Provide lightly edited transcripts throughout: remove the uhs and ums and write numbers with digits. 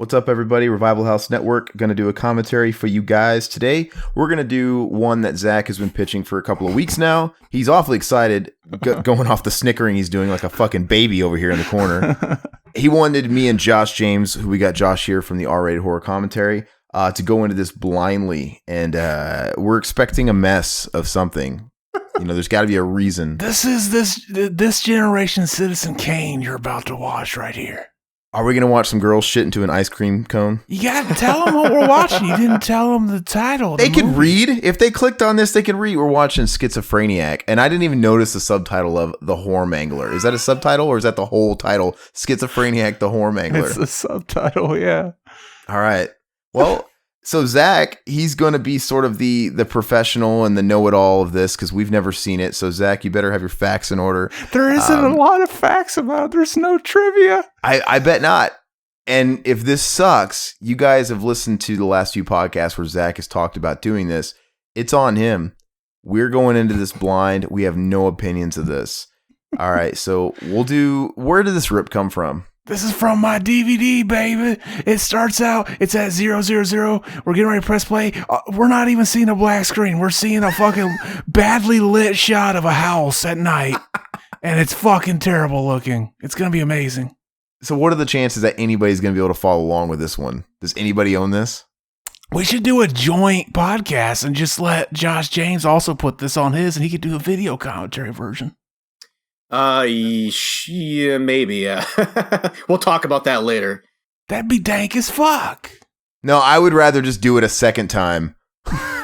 What's up, everybody? Revival House Network going to do a commentary for you guys today. We're going to do one that Zach has been pitching for a couple of weeks now. He's awfully excited, going off the snickering he's doing like a fucking baby over here in the corner. He wanted me and Josh James, who we got Josh here from the R-rated horror commentary, to go into this blindly, and we're expecting a mess of something. You know, there's got to be a reason. This is this generation Citizen Kane you're about to watch right here. Are we going to watch some girls shit into an ice cream cone? You got to tell them what we're watching. You didn't tell them the title. They can read. If they clicked on this, they can read. We're watching Schizophreniac, and I didn't even notice the subtitle of The Whoremangler. Is that a subtitle, or is that the whole title? Schizophreniac, The Whoremangler. It's a subtitle, yeah. All right. Well, so Zach, he's going to be sort of the professional and the know-it-all of this because we've never seen it. So Zach, you better have your facts in order. There isn't a lot of facts about it. There's no trivia. I bet not. And if this sucks, you guys have listened to the last few podcasts where Zach has talked about doing this. It's on him. We're going into this blind. We have no opinions of this. All right. So we'll do. Where did this rip come from? This is from my DVD, baby. It starts out, it's at 000. We're getting ready to press play. We're not even seeing a black screen. We're seeing a fucking badly lit shot of a house at night. And it's fucking terrible looking. It's going to be amazing. So what are the chances that anybody's going to be able to follow along with this one? Does anybody own this? We should do a joint podcast and just let Josh James also put this on his, and he could do a video commentary version. Yeah, maybe. We'll talk about that later. That'd be dank as fuck. No, I would rather just do it a second time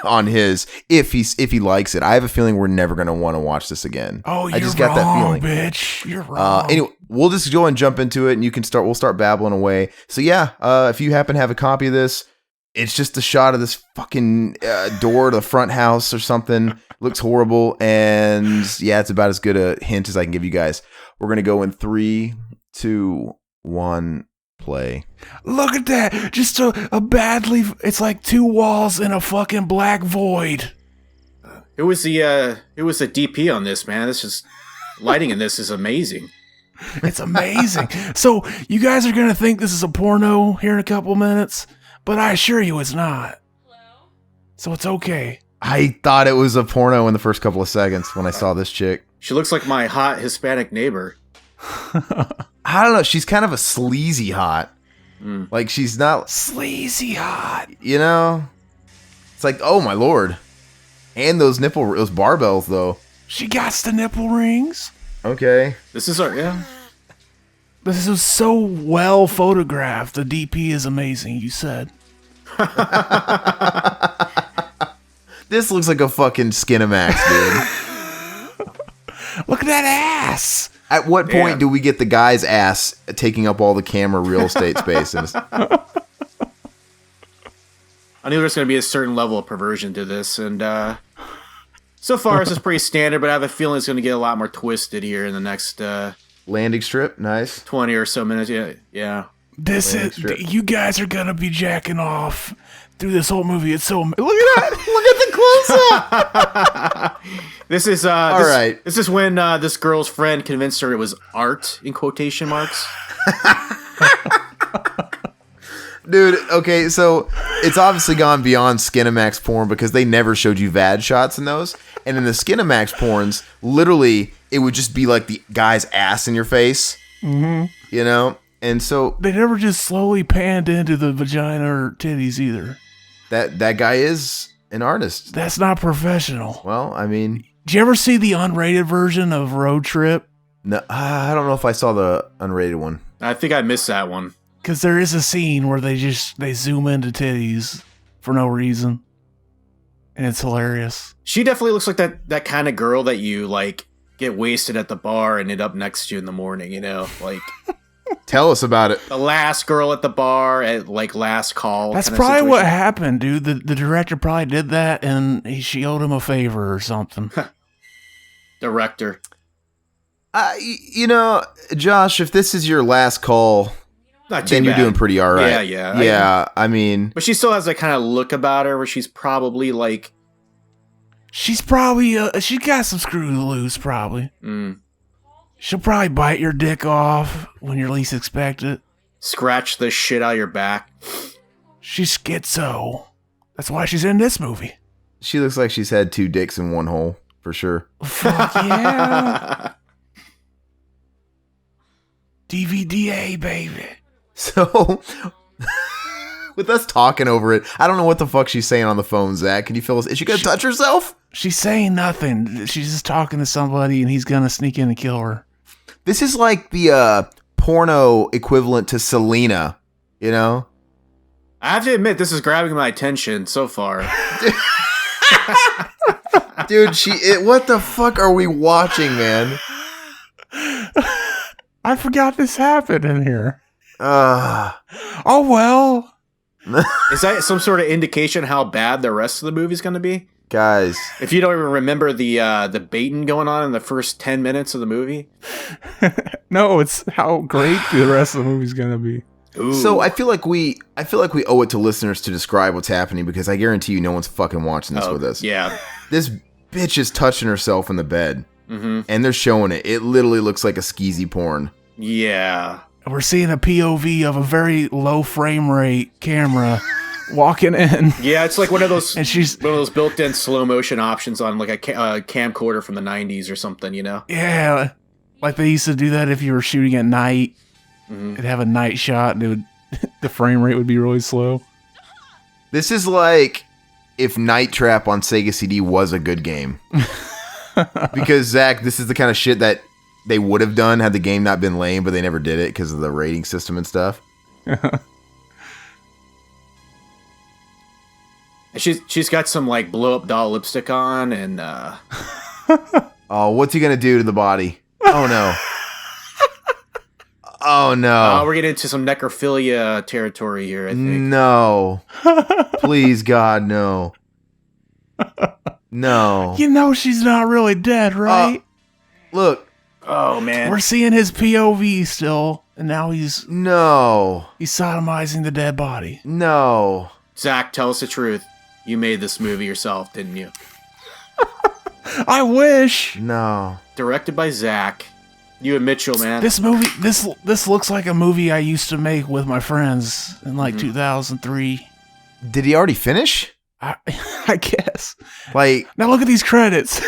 on his if he likes it. I have a feeling we're never going to want to watch this again. Oh, you're I just got that feeling, bitch. You're wrong. Anyway, we'll just go and jump into it, and we'll start babbling away. So yeah, if you happen to have a copy of this, it's just a shot of this fucking door to the front house or something. Looks horrible, and yeah, it's about as good a hint as I can give you guys. We're gonna go in 3, 2, 1, play. Look at that! Just a badly. It's like two walls in a fucking black void. It was the DP on this, man. This is lighting in this is amazing. It's amazing. So you guys are gonna think this is a porno here in a couple minutes, but I assure you it's not. Hello? So it's okay. I thought it was a porno in the first couple of seconds when I saw this chick. She looks like my hot Hispanic neighbor. I don't know. She's kind of a sleazy hot. Like, she's not... Sleazy hot. You know? It's like, oh my lord. And those barbells, though. She got the nipple rings. Okay. This is our... Yeah. This is so well photographed. The DP is amazing, you said. This looks like a fucking Skinamax, dude. Look at that ass. At what point do we get the guy's ass taking up all the camera real estate space? I knew there's going to be a certain level of perversion to this, and so far this is pretty standard, but I have a feeling it's going to get a lot more twisted here in the next... landing strip, nice. 20 or so minutes, yeah. You guys are going to be jacking off through this whole movie. It's so... Look at that! Look at the close-up! This is all right. This is when this girl's friend convinced her it was art in quotation marks. Dude, okay, so it's obviously gone beyond Skinamax porn because they never showed you VAD shots in those. And in the Skinamax porns, literally, it would just be like the guy's ass in your face. Mm-hmm. You know? And so... They never just slowly panned into the vagina or titties either. That guy is an artist. That's not professional. Well, I mean... Did you ever see the unrated version of Road Trip? No, I don't know if I saw the unrated one. I think I missed that one. Because there is a scene where they zoom into titties for no reason. And it's hilarious. She definitely looks like that kind of girl that you, like, get wasted at the bar and end up next to you in the morning, you know? Like... Tell us about it. The last girl at the bar at, like, last call. That's probably what happened, dude. The director probably did that, and she owed him a favor or something. Director. You know, Josh, if this is your last call, then you're doing pretty all right. Yeah. I mean... But she still has that kind of look about her where she's probably, like... She's probably... she got some screws loose, probably. She'll probably bite your dick off when you least expect it. scratch the shit out of your back. She's schizo. That's why she's in this movie. She looks like she's had 2 dicks in one hole, for sure. Fuck yeah. DVDA, baby. So, with us talking over it, I don't know what the fuck she's saying on the phone, Zach. Can you fill us? Is she gonna touch herself? She's saying nothing. She's just talking to somebody, and he's gonna sneak in and kill her. This is like the porno equivalent to Selena, you know? I have to admit, this is grabbing my attention so far. Dude, what the fuck are we watching, man? I forgot this happened in here. Uh, Oh, well. Is that some sort of indication how bad the rest of the movie's going to be? guys. If you don't even remember the baiting going on in the first 10 minutes of the movie. No, it's how great the rest of the movie's going to be. Ooh. So I feel like we owe it to listeners to describe what's happening, because I guarantee you no one's fucking watching this with us. Yeah. This bitch is touching herself in the bed, Mm-hmm. and they're showing it. It literally looks like a skeezy porn. Yeah. We're seeing a POV of a very low frame rate camera walking in. Yeah, it's like one of those And she's, one of those built-in slow motion options on like a camcorder from the 90s or something, you know? yeah, like they used to do that if you were shooting at night. Mm-hmm. It'd have a night shot and it would, the frame rate would be really slow. This is like if Night Trap on Sega CD was a good game. Because, Zach, this is the kind of shit that they would have done had the game not been lame, but they never did it because of the rating system and stuff. She's got some like blow-up doll lipstick on, and Oh, what's he going to do to the body? Oh, no. Oh, no. we're getting into some necrophilia territory here, I think. No. Please, God, no. No. You know she's not really dead, right? Look. Oh, man. We're seeing his POV still, and now he's No. sodomizing the dead body. No. Zach, tell us the truth. You made this movie yourself, didn't you? I wish. No. Directed by Zach. You and Mitchell, man. This movie, this looks like a movie I used to make with my friends in like 2003. Did he already finish? I guess. Like, Now look at these credits.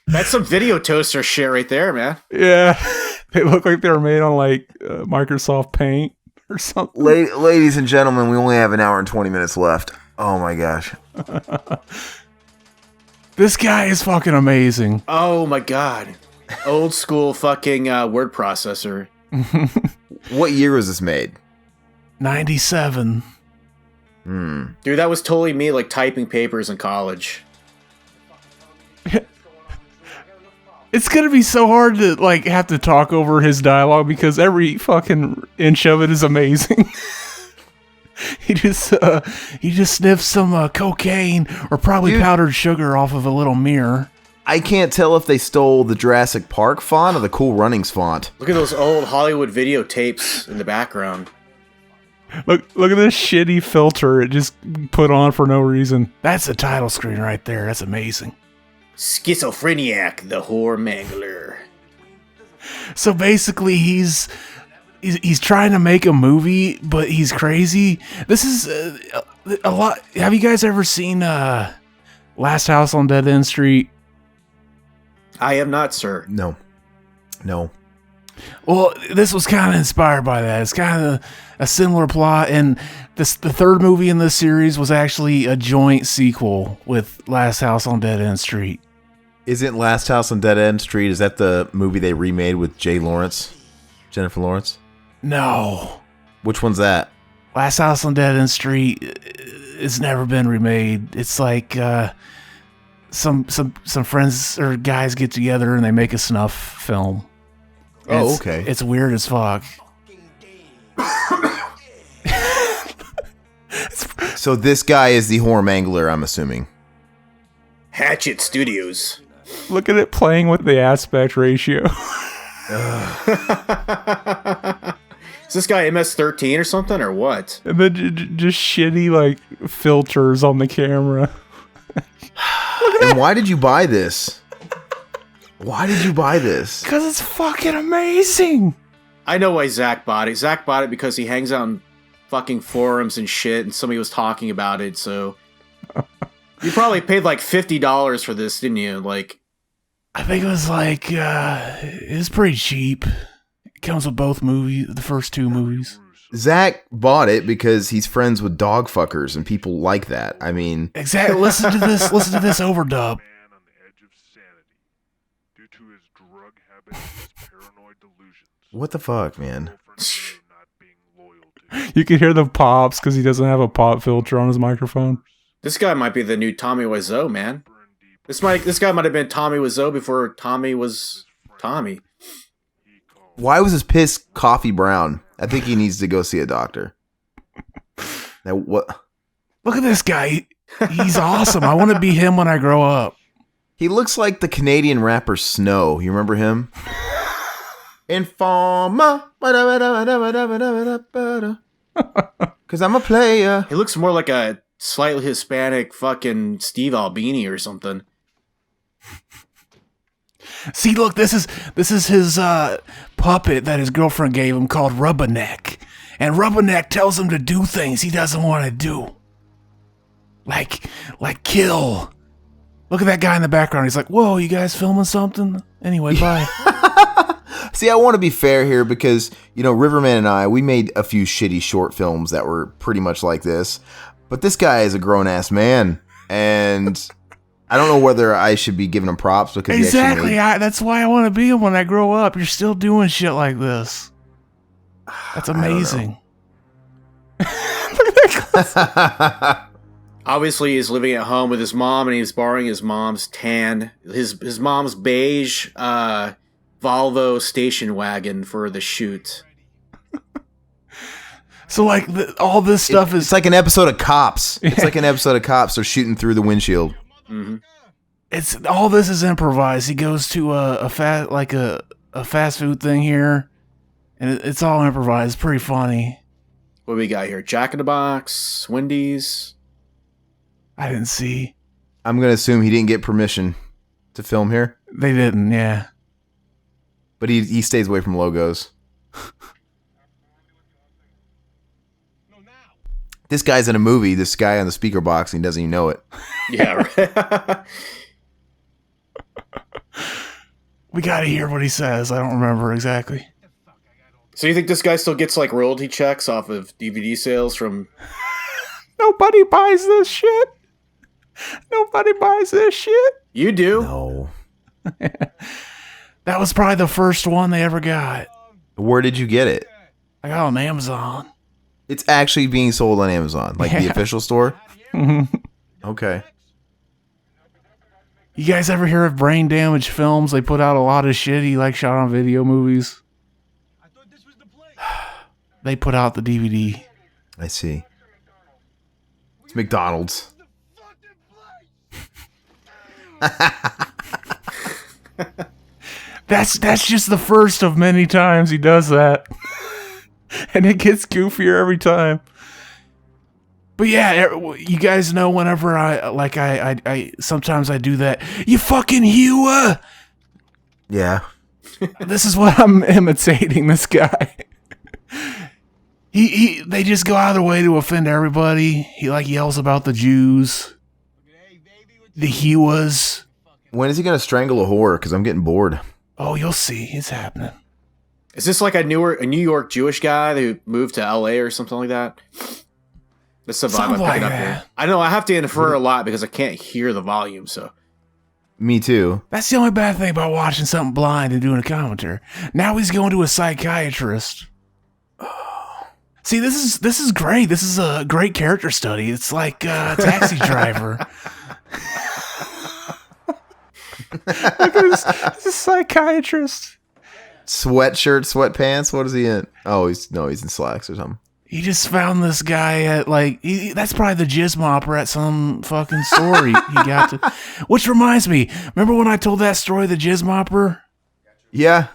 That's some video toaster shit right there, man. Yeah, they look like they were made on like Microsoft Paint or something. ladies and gentlemen, we only have an hour and 20 minutes left. Oh my gosh. This guy is fucking amazing. Oh my god. Old school fucking word processor. What year was this made? 97. Dude, that was totally me like typing papers in college. It's gonna be so hard to like have to talk over his dialogue because every fucking inch of it is amazing. He just sniffs some cocaine or probably powdered sugar off of a little mirror. I can't tell if they stole the Jurassic Park font or the Cool Runnings font. Look at those old Hollywood videotapes in the background. Look at this shitty filter it just put on for no reason. That's the title screen right there. That's amazing. Schizophreniac, the whore mangler. So basically, he's trying to make a movie, but he's crazy. This is a lot. Have you guys ever seen Last House on Dead End Street? I am not, sir. No. Well, this was kind of inspired by that. It's kind of a similar plot, and the third movie in this series was actually a joint sequel with Last House on Dead End Street. Isn't Last House on Dead End Street, is that the movie they remade with Jennifer Lawrence? No. Which one's that? Last House on Dead End Street it's never been remade. It's like some friends or guys get together and they make a snuff film. And okay. It's weird as fuck. So this guy is the whore mangler, I'm assuming. Hatchet Studios. Look at it playing with the aspect ratio. Is this guy MS-13 or something, or what? And then just shitty like filters on the camera. And why did you buy this? Why did you buy this? Because it's fucking amazing. I know why Zach bought it. Zach bought it because he hangs out in fucking forums and shit, and somebody was talking about it, so... You probably paid like $50 for this, didn't you? Like... I think it was like, it was pretty cheap. It comes with both movies, the first two movies. Zach bought it because he's friends with dog fuckers and people like that. I mean... Exactly. Listen to this overdub. What the fuck, man? You can hear the pops because he doesn't have a pop filter on his microphone. This guy might be the new Tommy Wiseau, man. This guy might have been Tommy Wiseau before Tommy was Tommy. Why was his piss coffee brown? I think he needs to go see a doctor. Now, what? Look at this guy. He's awesome. I want to be him when I grow up. He looks like the Canadian rapper Snow. You remember him? Informer. Because I'm a player. He looks more like a slightly Hispanic fucking Steve Albini or something. See, look, this is his puppet that his girlfriend gave him called Rubberneck. And Rubberneck tells him to do things he doesn't want to do. Like kill. Look at that guy in the background. He's like, whoa, you guys filming something? Anyway, bye. See, I want to be fair here because, Riverman and I, we made a few shitty short films that were pretty much like this. But this guy is a grown-ass man, and I don't know whether I should be giving him props because exactly. That's why I want to be him when I grow up. You're still doing shit like this. That's amazing. Look at that. Obviously, he's living at home with his mom, and he's borrowing his mom's tan, his mom's beige Volvo station wagon for the shoot. So, like, all this stuff is... It's like an episode of Cops. It's like an episode of Cops. They're shooting through the windshield. Mm-hmm. It's all this is improvised. He goes to a fast food thing here, and it's all improvised. It's pretty funny. What do we got here? Jack in the Box, Wendy's. I didn't see. I'm going to assume he didn't get permission to film here. They didn't, yeah. But he stays away from logos. This guy's in a movie, this guy on the speaker box, and he doesn't even know it. Yeah, right. We gotta hear what he says. I don't remember exactly. So you think this guy still gets like royalty checks off of DVD sales from... Nobody buys this shit. Nobody buys this shit. You do? No. That was probably the first one they ever got. Where did you get it? I got it on Amazon. It's actually being sold on Amazon, like the official store? Okay. You guys ever hear of Brain Damage Films? They put out a lot of shit he shot on video movies. They put out the DVD. I see. It's McDonald's. That's just the first of many times he does that. And it gets goofier every time. But yeah, you guys know whenever I sometimes I do that. You fucking Hua! Yeah. This is what I'm imitating this guy. They just go out of their way to offend everybody. He yells about the Jews. The Huas. When is he going to strangle a whore? Because I'm getting bored. Oh, you'll see. It's happening. Is this like a New York Jewish guy who moved to LA or something like that? That's the vibe I'm picking up here. I know I have to infer a lot because I can't hear the volume, so. Me too. That's the only bad thing about watching something blind and doing a commentary. Now he's going to a psychiatrist. See, this is great. This is a great character study. It's like Taxi Driver. Look at this psychiatrist. Sweatshirt, sweatpants. What is he in? Oh, he's in slacks or something. He just found this guy at that's probably the jizz mopper at some fucking store he got to. Which reminds me, remember when I told that story, the jizz mopper? Yeah.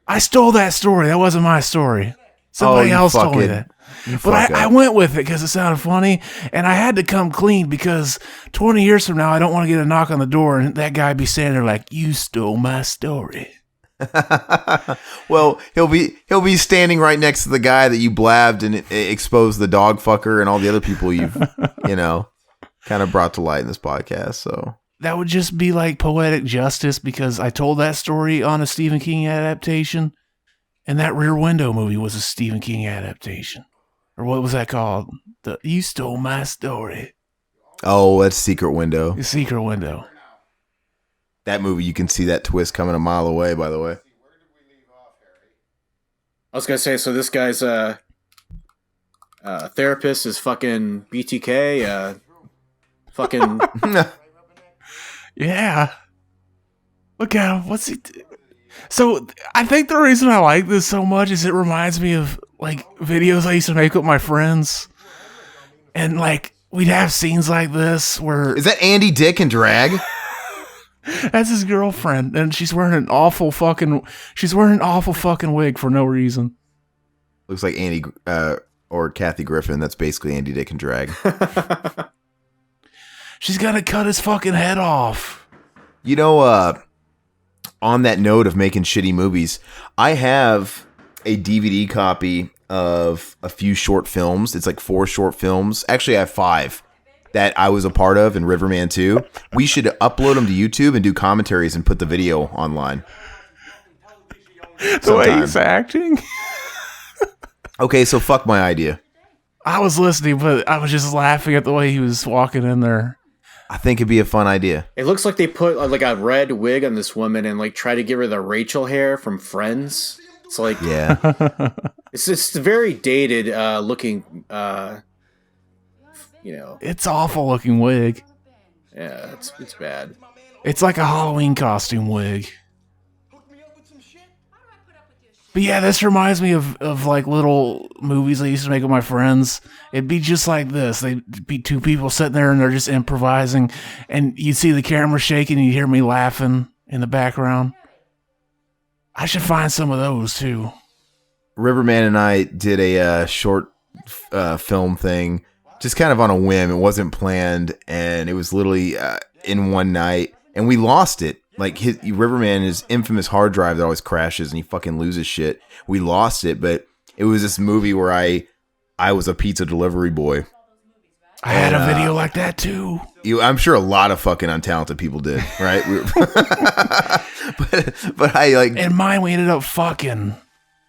I stole that story. That wasn't my story. Somebody else told me fucking- that. You But fuck I up. went with it because it sounded funny, and I had to come clean because 20 years from now, I don't want to get a knock on the door and that guy be standing there like, you stole my story. Well, he'll be standing right next to the guy that you blabbed and exposed the dog fucker and all the other people you've kind of brought to light in this podcast. So That would just be like poetic justice because I told that story on a Stephen King adaptation, and that Rear Window movie was a Stephen King adaptation. Or what was that called? The You Stole My Story. oh, that's Secret Window. The Secret Window. That movie, you can see that twist coming a mile away. By the way, I was gonna say, so this guy's therapist is fucking BTK. Fucking Yeah. Look at him. What's he So I think the reason I like this so much is it reminds me of like videos I used to make with my friends. And like we'd have scenes like this where is that Andy Dick and Drag? that's his girlfriend and she's wearing an awful fucking wig for no reason. Looks like Andy or Kathy Griffin. That's basically Andy Dick and Drag. She's gonna cut his fucking head off. You know, on that note of making shitty movies, I have a DVD copy of a few short films. It's like 4 short films. Actually, I have 5 that I was a part of in Riverman 2. We should upload them to YouTube and do commentaries and put the video online. The way he's acting. Okay, so fuck my idea. I was listening, but I was just laughing at the way he was walking in there. I think it'd be a fun idea. It looks like they put like a red wig on this woman and like try to give her the Rachel hair from Friends. It's like, Yeah. it's very dated looking. It's awful looking wig. Yeah, it's bad. It's like a Halloween costume wig. But yeah, this reminds me of like little movies I used to make with my friends. It'd be just like this. They'd be 2 people sitting there and they're just improvising. And you'd see the camera shaking and you'd hear me laughing in the background. I should find some of those too. Riverman and I did a short film thing, just kind of on a whim. It wasn't planned, and it was literally in one night, and we lost it. Like Riverman, his infamous hard drive that always crashes, and he fucking loses shit. We lost it, but it was this movie where I was a pizza delivery boy. I had a video like that too. I'm sure a lot of fucking untalented people did, right? but I like. And mine, we ended up fucking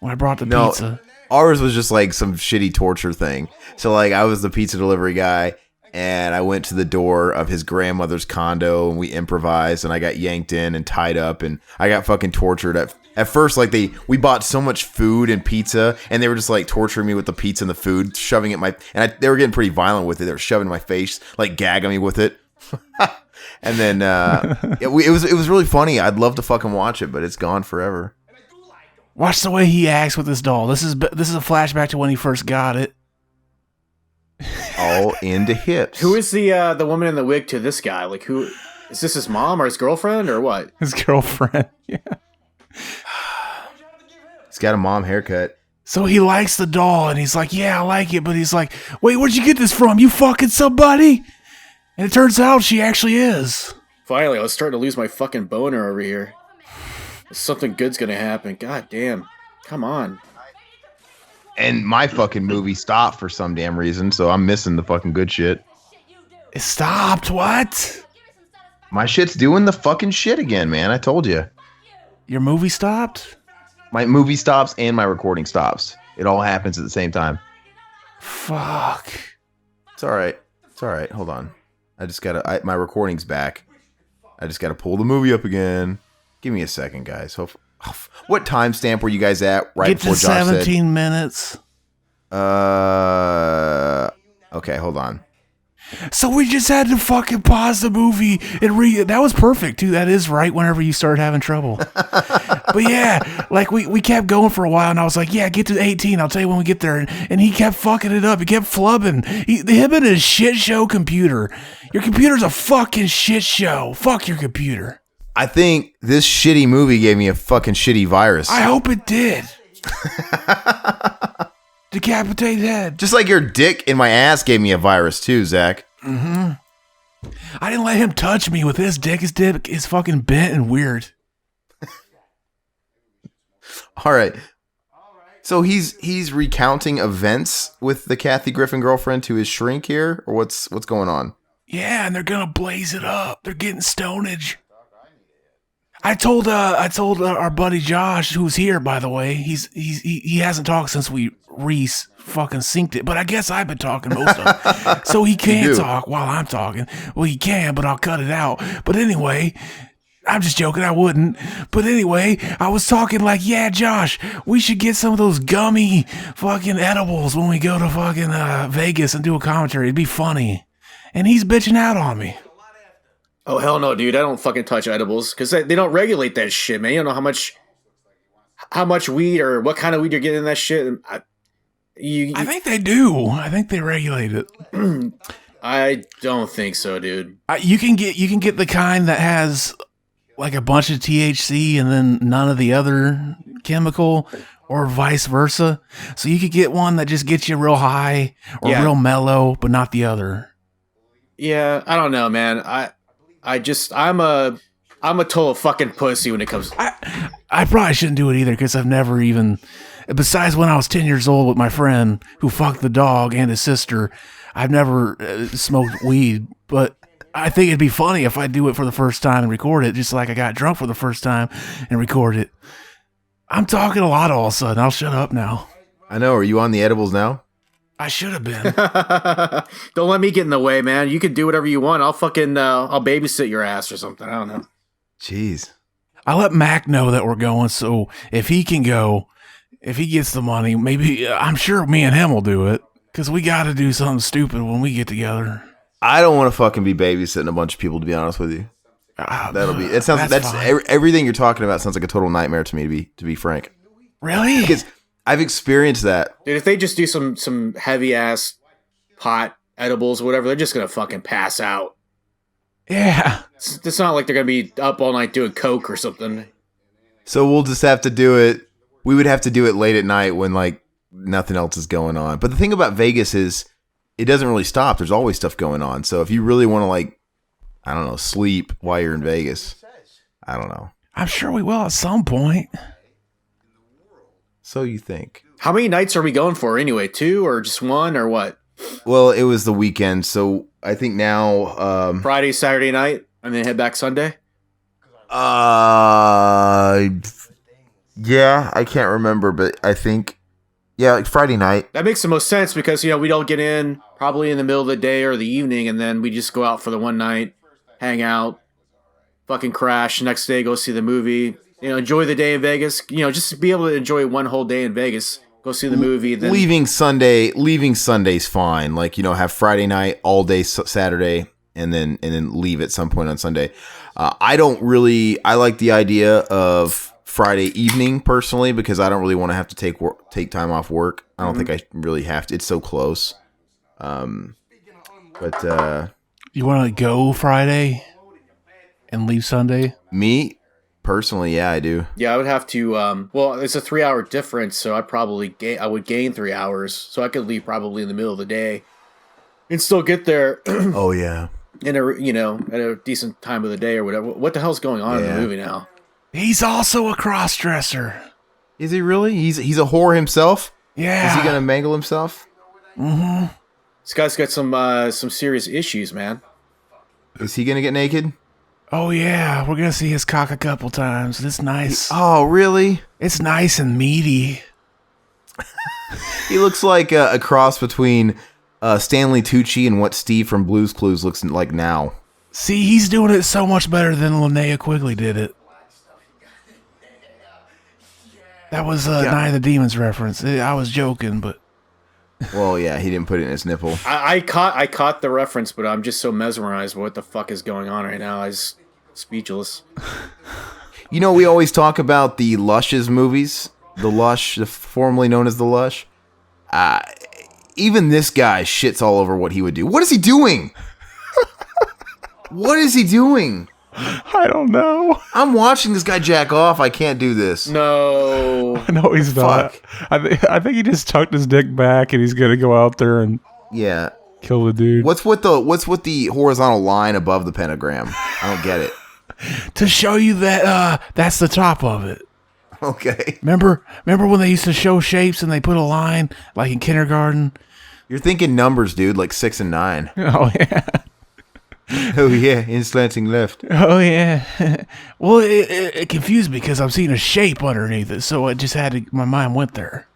when I brought the pizza. Ours was just like some shitty torture thing. So like I was the pizza delivery guy, and I went to the door of his grandmother's condo, and we improvised, and I got yanked in and tied up, and I got fucking tortured at first. Like we bought so much food and pizza, and they were just like torturing me with the pizza and the food, shoving it they were getting pretty violent with it. They were shoving it in my face, like gagging me with it. And then it was really funny. I'd love to fucking watch it, but it's gone forever. Watch the way he acts with this doll. This is a flashback to when he first got it. All into hips. Who is the woman in the wig to this guy? Like, who is this? His mom or his girlfriend or what? His girlfriend. Yeah. He's got a mom haircut. So he likes the doll, and he's like, yeah, I like it. But he's like, wait, where'd you get this from? You fucking somebody? And it turns out she actually is. Finally, I was starting to lose my fucking boner over here. Something good's gonna happen. God damn. Come on. And my fucking movie stopped for some damn reason, so I'm missing the fucking good shit. It stopped. What? My shit's doing the fucking shit again, man. I told you. Your movie stopped? My movie stops and my recording stops. It all happens at the same time. Fuck. It's all right. It's all right. Hold on. I just gotta. My recording's back. I just gotta pull the movie up again. Give me a second, guys. What timestamp were you guys at right Get before to Josh 17 minutes. Okay, hold on. So we just had to fucking pause the movie and that was perfect too. That is right whenever you start having trouble. But yeah, like we kept going for a while, and I was like, yeah, get to 18. I'll tell you when we get there. And he kept fucking it up. He kept flubbing. Him and his shit show computer. Your computer's a fucking shit show. Fuck your computer. I think this shitty movie gave me a fucking shitty virus. I hope it did. Decapitated head. Just like your dick in my ass gave me a virus too, Zach. I didn't let him touch me with his dick. His dick is fucking bent and weird. All right. So he's recounting events with the Kathy Griffin girlfriend to his shrink here, or what's going on? Yeah, and they're gonna blaze it up. They're getting stonage. I told our buddy Josh, who's here by the way. He hasn't talked since Reese fucking synced it, but I guess I've been talking most of it. So he can't talk while I'm talking. Well, he can, but I'll cut it out. But anyway, I'm just joking, I wouldn't. But anyway, I was talking like, yeah, Josh, we should get some of those gummy fucking edibles when we go to fucking Vegas and do a commentary. It'd be funny. And he's bitching out on me. Oh, hell no, dude. I don't fucking touch edibles because they don't regulate that shit, man. You don't know how much weed or what kind of weed you're getting in that shit. I think they do. I think they regulate it. I don't think so, dude. You can get the kind that has like a bunch of THC and then none of the other chemical, or vice versa. So you could get one that just gets you real high or real mellow, but not the other. Yeah, I don't know, man. I'm a total fucking pussy when it comes. I probably shouldn't do it either because I've never even, besides when I was 10 years old with my friend who fucked the dog and his sister, I've never smoked weed. But I think it'd be funny if I do it for the first time and record it, just like I got drunk for the first time and record it. I'm talking a lot all of a sudden. I'll shut up now. I know. Are you on the edibles now? I should have been. Don't let me get in the way, man. You can do whatever you want. I'll fucking I'll babysit your ass or something. I don't know. Jeez. I let Mac know that we're going, so if he can go, if he gets the money, maybe I'm sure me and him will do it because we got to do something stupid when we get together. I don't want to fucking be babysitting a bunch of people, to be honest with you. It sounds that's everything you're talking about sounds like a total nightmare to me, to be frank. Really? Because I've experienced that. Dude, if they just do some heavy ass pot edibles or whatever, they're just gonna fucking pass out. Yeah. It's not like they're gonna be up all night doing coke or something. So we'll just have to do it. We would have to do it late at night when like nothing else is going on. But the thing about Vegas is it doesn't really stop. There's always stuff going on. So if you really want to like, I don't know, sleep while you're in Vegas, I don't know. I'm sure we will at some point. So you think. How many nights are we going for anyway? 2 or just 1 or what? Well, it was the weekend, so I think now Friday, Saturday night, and then head back Sunday? Yeah, I can't remember, but I think like Friday night. That makes the most sense because, we don't get in probably in the middle of the day or the evening, and then we just go out for the one night, hang out, fucking crash, next day go see the movie, enjoy the day in Vegas, just to be able to enjoy one whole day in Vegas, go see the movie. Then leaving Sunday's fine. Like, have Friday night, all day Saturday, and then leave at some point on Sunday. I like the idea of Friday evening personally because I don't really want to have to take time off work. I don't think I really have to. It's so close. But you want to go Friday and leave Sunday? Me personally, yeah, I do. Yeah, I would have to. Well, it's a 3-hour difference, so I would gain 3 hours, so I could leave probably in the middle of the day and still get there. Oh yeah, in at a decent time of the day or whatever. What the hell's going on in the movie now? He's also a cross-dresser. Is he really? He's a whore himself? Yeah. Is he gonna mangle himself? Mm-hmm. This guy's got some serious issues, man. Is he gonna get naked? Oh yeah, we're gonna see his cock a couple times. It's nice. Oh really? It's nice and meaty. He looks like a cross between Stanley Tucci and what Steve from Blue's Clues looks like now. See, he's doing it so much better than Linnea Quigley did it. That was Night of the Demons reference. I was joking, but well, yeah, he didn't put it in his nipple. I caught the reference, but I'm just so mesmerized by what the fuck is going on right now. I was speechless. We always talk about the Lushes movies, the Lush, formerly known as the Lush. Even this guy shits all over what he would do. What is he doing? What is he doing? I don't know. I'm watching this guy jack off. I can't do this. No. No, he's not. I think he just tucked his dick back and he's gonna go out there and Yeah. kill the dude. What's with the horizontal line above the pentagram? I don't get it. To show you that that's the top of it. Okay. Remember when they used to show shapes and they put a line like in kindergarten? You're thinking numbers, dude, like 6 and 9. Oh yeah. Oh yeah, in slanting left. Oh yeah. Well, it confused me because I'm seeing a shape underneath it, so it just had to. My mind went there.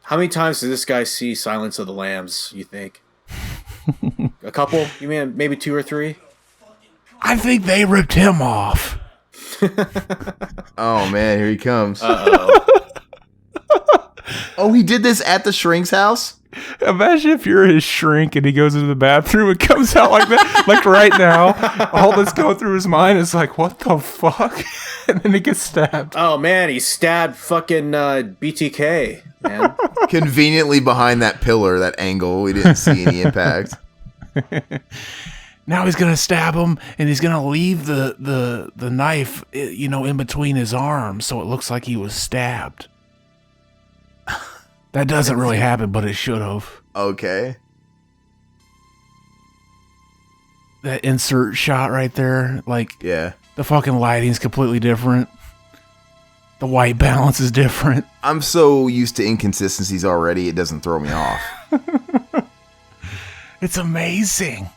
How many times did this guy see Silence of the Lambs, you think? A couple? You mean maybe 2 or 3? I think they ripped him off. Oh man, here he comes. Uh-oh. Oh, he did this at the shrink's house? Imagine if you're his shrink and he goes into the bathroom and comes out like that. Like right now, all that's going through his mind is like, what the fuck? And then he gets stabbed. Oh man, he stabbed fucking BTK, man. Conveniently behind that pillar, that angle, we didn't see any impact. Now he's gonna stab him, and he's gonna leave the knife, in between his arms, so it looks like he was stabbed. That doesn't really happen, but it should have. Okay. That insert shot right there, like Yeah. the fucking lighting's completely different. The white balance is different. I'm so used to inconsistencies already, it doesn't throw me off. It's amazing.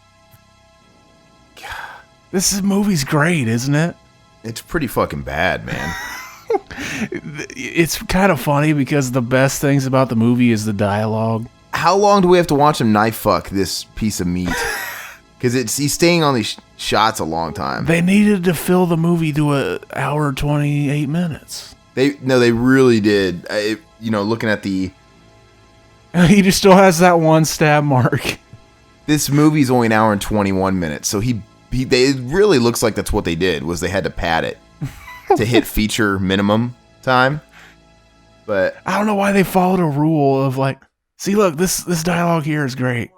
This movie's great, isn't it? It's pretty fucking bad, man. It's kind of funny because the best things about the movie is the dialogue. How long do we have to watch him knife fuck this piece of meat? Because he's staying on these shots a long time. They needed to fill the movie to an hour 28 minutes. They really did. Looking at the... He just still has that one stab mark. This movie's only an hour and 21 minutes, so it really looks like that's what they did, was they had to pad it to hit feature minimum time. But I don't know why they followed a rule of like, see, look, this dialogue here is great.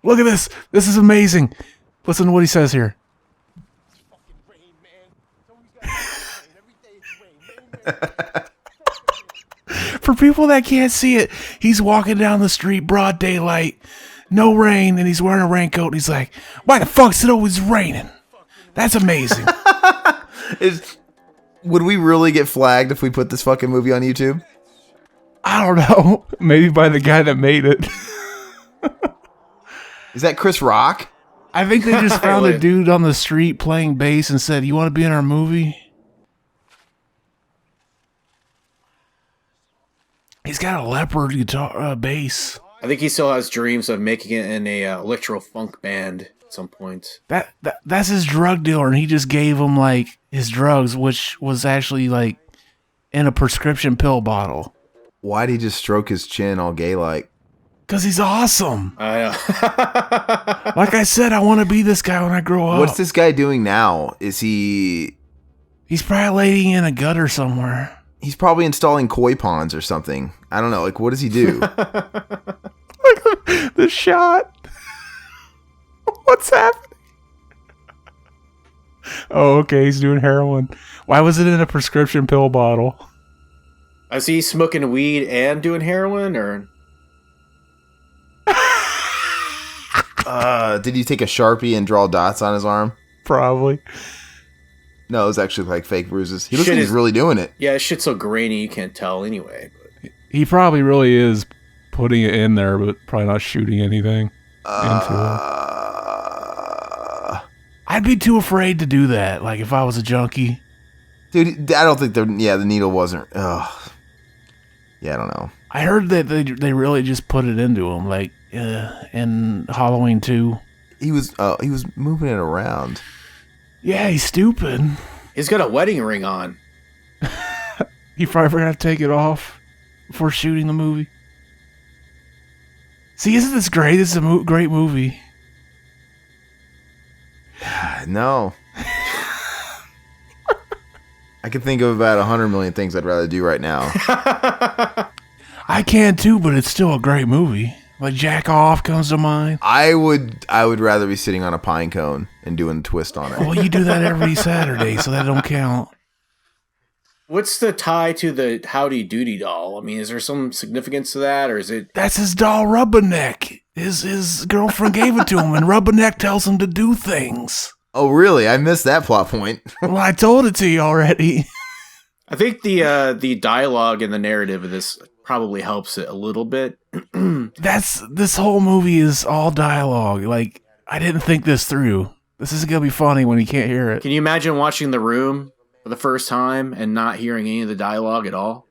Look at this. This is amazing. Listen to what he says here. For people that can't see it, he's walking down the street, broad daylight, no rain, and he's wearing a raincoat. And he's like, why the fuck's it always raining? That's amazing. would we really get flagged if we put this fucking movie on YouTube? I don't know. Maybe by the guy that made it. Is that Chris Rock? I think they just found a dude on the street playing bass and said, you want to be in our movie? He's got a leopard guitar bass. I think he still has dreams of making it in a electro funk band at some point. That's his drug dealer, and he just gave him like his drugs, which was actually like in a prescription pill bottle. Why'd he just stroke his chin all gay like? Because he's awesome. I know. Like I said, I want to be this guy when I grow up. What's this guy doing now? Is he... He's probably laying in a gutter somewhere. He's probably installing koi ponds or something. I don't know. Like, what does he do? The shot. What's happening? Oh, okay. He's doing heroin. Why was it in a prescription pill bottle? Is he smoking weed and doing heroin, or? Did he take a Sharpie and draw dots on his arm? Probably. No, it was actually like fake bruises. He looks like he's really doing it. Yeah, shit's so grainy you can't tell anyway. But. He probably really is putting it in there, but probably not shooting anything into it. I'd be too afraid to do that. Like if I was a junkie. Dude, I don't think the needle wasn't... Ugh. Yeah, I don't know. I heard that they really just put it into him, like in Halloween 2. He was moving it around. Yeah, he's stupid. He's got a wedding ring on. He probably forgot to take it off before shooting the movie. See, isn't this great? This is a great movie. No. I can think of about 100 million things I'd rather do right now. I can too, but it's still a great movie. Like jack off comes to mind. I would rather be sitting on a pine cone and doing a twist on it. Well, you do that every Saturday, so that don't count. What's the tie to the Howdy Doody doll? I mean, is there some significance to that, or is it? That's his doll, Rubberneck. His girlfriend gave it to him, and Rubberneck tells him to do things. Oh, really? I missed that plot point. Well, I told it to you already. I think the dialogue and the narrative of this probably helps it a little bit. This whole movie is all dialogue. Like, I didn't think this through. This isn't gonna be funny when you can't hear it. Can you imagine watching The Room for the first time and not hearing any of the dialogue at all?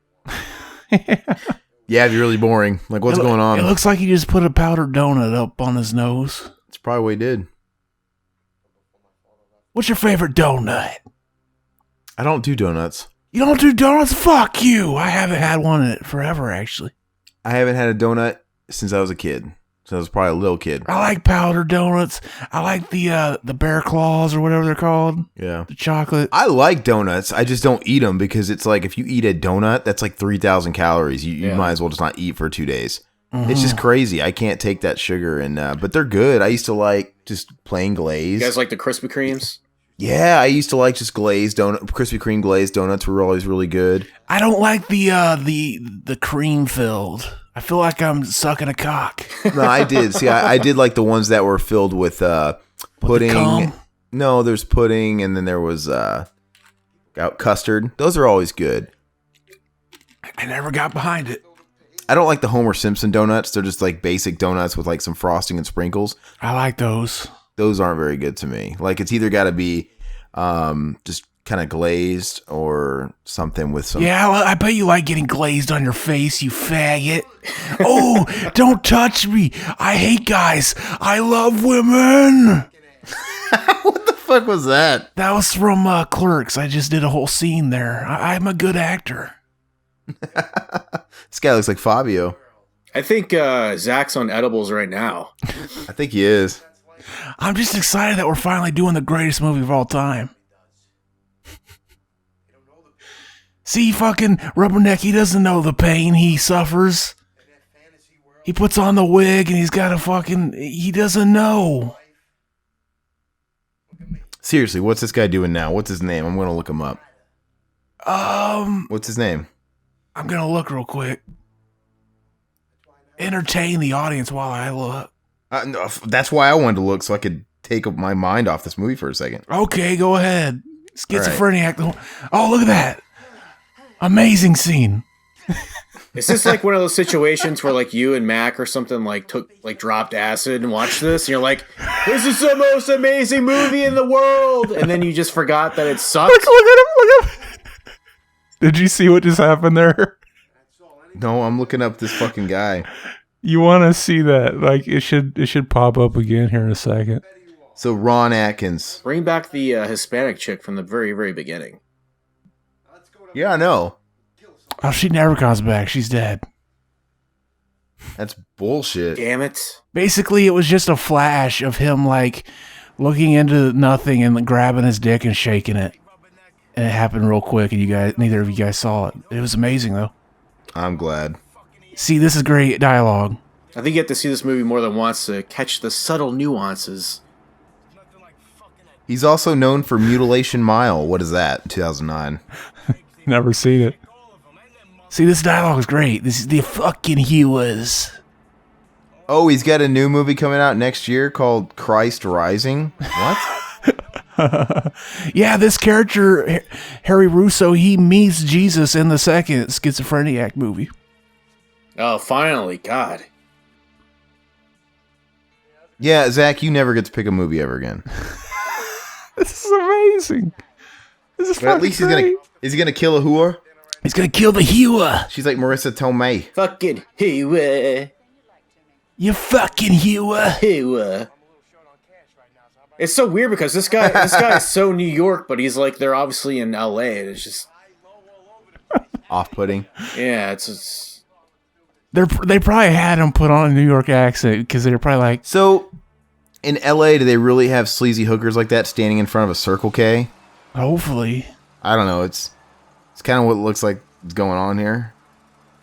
Yeah, it'd be really boring. Like, what's going on? It looks like he just put a powdered donut up on his nose. That's probably what he did. What's your favorite donut? I don't do donuts. You don't do donuts? Fuck you! I haven't had one in forever, actually. I haven't had a donut since I was a kid. So I was probably a little kid. I like powdered donuts. I like the bear claws or whatever they're called. Yeah. The chocolate. I like donuts. I just don't eat them because it's like if you eat a donut, that's like 3,000 calories. You might as well just not eat for 2 days. Mm-hmm. It's just crazy. I can't take that sugar. But they're good. I used to like just plain glazed. You guys like the Krispy Kremes? Yeah, I used to like just glazed donut. Krispy Kreme glazed donuts were always really good. I don't like the cream filled. I feel like I'm sucking a cock. No, I did. See, I did like the ones that were filled with pudding. No, there's pudding, and then there was custard. Those are always good. I never got behind it. I don't like the Homer Simpson donuts. They're just like basic donuts with like some frosting and sprinkles. I like those. Those aren't very good to me. Like it's either got to be just kind of glazed or something with some. Yeah, well, I bet you like getting glazed on your face, you faggot. Oh, don't touch me. I hate guys. I love women. What the fuck was that? That was from Clerks. I just did a whole scene there. I'm a good actor. This guy looks like Fabio. I think Zach's on edibles right now. I think he is. I'm just excited that we're finally doing the greatest movie of all time. See, fucking Rubberneck, he doesn't know the pain he suffers. He puts on the wig and he's got a fucking... He doesn't know. Seriously, what's this guy doing now? What's his name? I'm going to look him up. What's his name? I'm going to look real quick. Entertain the audience while I look. No, that's why I wanted to look, so I could take my mind off this movie for a second. Okay, go ahead. Schizophreniac. Right. Oh, look at that. Amazing scene. Is this like one of those situations where like you and Mac or something like dropped acid and watched this and you're like, this is the most amazing movie in the world, and then you just forgot that it sucked? Look at him. Did you see what just happened there? No, I'm looking up this fucking guy. You want to see that? Like it should pop up again here in a second. So Ron Atkins. Bring back the Hispanic chick from the very, very beginning. Yeah, I know. Oh, she never comes back. She's dead. That's bullshit. Damn it. Basically, it was just a flash of him like looking into nothing and grabbing his dick and shaking it. And it happened real quick, and neither of you guys saw it. It was amazing though. I'm glad. See, this is great dialogue. I think you have to see this movie more than once to catch the subtle nuances. He's also known for Mutilation Mile. What is that? 2009. Never seen it. See, this dialogue is great. This is the fucking Hewers. Oh, he's got a new movie coming out next year called Christ Rising. What? Yeah, this character, Harry Russo, he meets Jesus in the second Schizophreniac movie. Oh, finally. God. Yeah, Zach, you never get to pick a movie ever again. This is amazing. This is but at least great. Is he gonna kill a whore? He's gonna kill the Hewer. She's like Marissa Tomei. Fucking Hewer. You fucking Hewer. Hewer. It's so weird because this guy is so New York, but he's like they're obviously in LA, and it's just off-putting. Yeah, it's They probably had him put on a New York accent because they're probably like. So, in LA, do they really have sleazy hookers like that standing in front of a Circle K? Hopefully. I don't know. It's kind of what it looks like is going on here.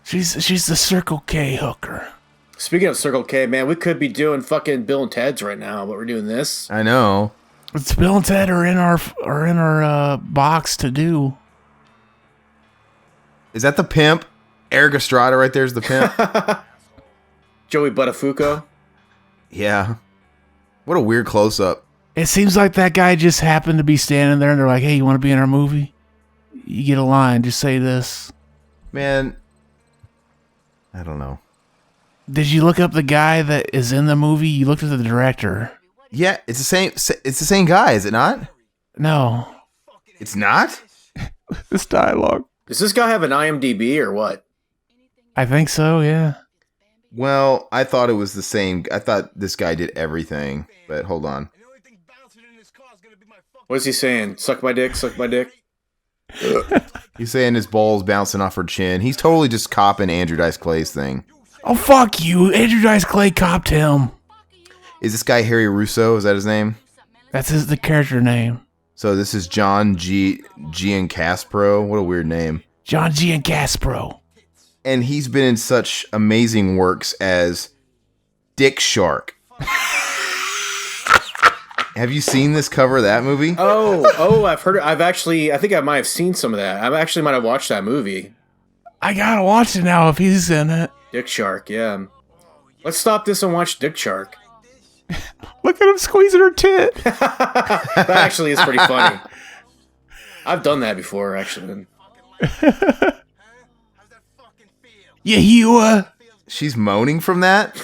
She's the Circle K hooker. Speaking of Circle K, man, we could be doing fucking Bill and Ted's right now, but we're doing this. I know. It's Bill and Ted are in our box to do. Is that the pimp? Eric Estrada right there's the pimp. Joey Buttafuoco. Yeah. What a weird close-up. It seems like that guy just happened to be standing there, and they're like, "Hey, you want to be in our movie? You get a line. Just say this." Man, I don't know. Did you look up the guy that is in the movie? You looked at the director. Yeah, it's the same. It's the same guy, is it not? No, It's not. this dialogue. Does this guy have an IMDb or what? I think so. Yeah. Well, I thought it was the same. I thought this guy did everything, but hold on. What is he saying? Suck my dick, suck my dick. He's saying his ball's bouncing off her chin. He's totally just copping Andrew Dice Clay's thing. Oh, fuck you. Andrew Dice Clay copped him. Is this guy Harry Russo? Is that his name? That's the character name. So this is John Giancaspro. What a weird name. John Giancaspro. And he's been in such amazing works as Dick Shark. Have you seen this cover of that movie? Oh, I've heard it. I think I might have seen some of that. I actually might have watched that movie. I gotta watch it now if he's in it. Dick Shark, yeah. Let's stop this and watch Dick Shark. Look at him squeezing her tit. That actually is pretty funny. I've done that before, actually. Yeah, you, She's moaning from that?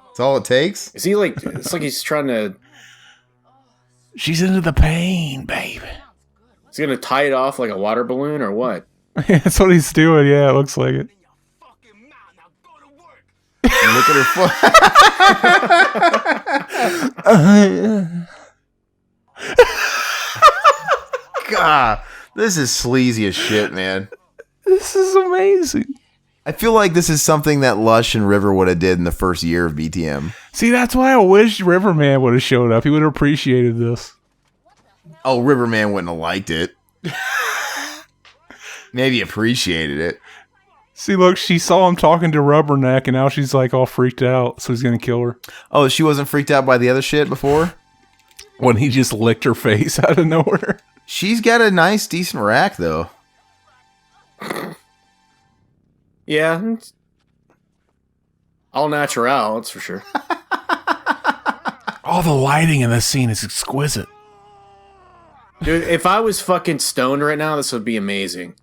That's all it takes? Is he like, it's like he's trying to, she's into the pain, baby. is he going to tie it off like a water balloon or what? That's what he's doing, yeah, it looks like it. And look at her foot. God, this is sleazy as shit, man. This is amazing. I feel like this is something that Lush and River would have did in the first year of BTM. See, that's why I wish Riverman would have showed up. He would have appreciated this. Oh, Riverman wouldn't have liked it. Maybe appreciated it. See, look, she saw him talking to Rubberneck, and now she's like all freaked out, so he's gonna kill her. Oh, she wasn't freaked out by the other shit before? When he just licked her face out of nowhere. She's got a nice, decent rack, though. Yeah. All natural, that's for sure. All the lighting in this scene is exquisite. Dude, if I was fucking stoned right now, this would be amazing.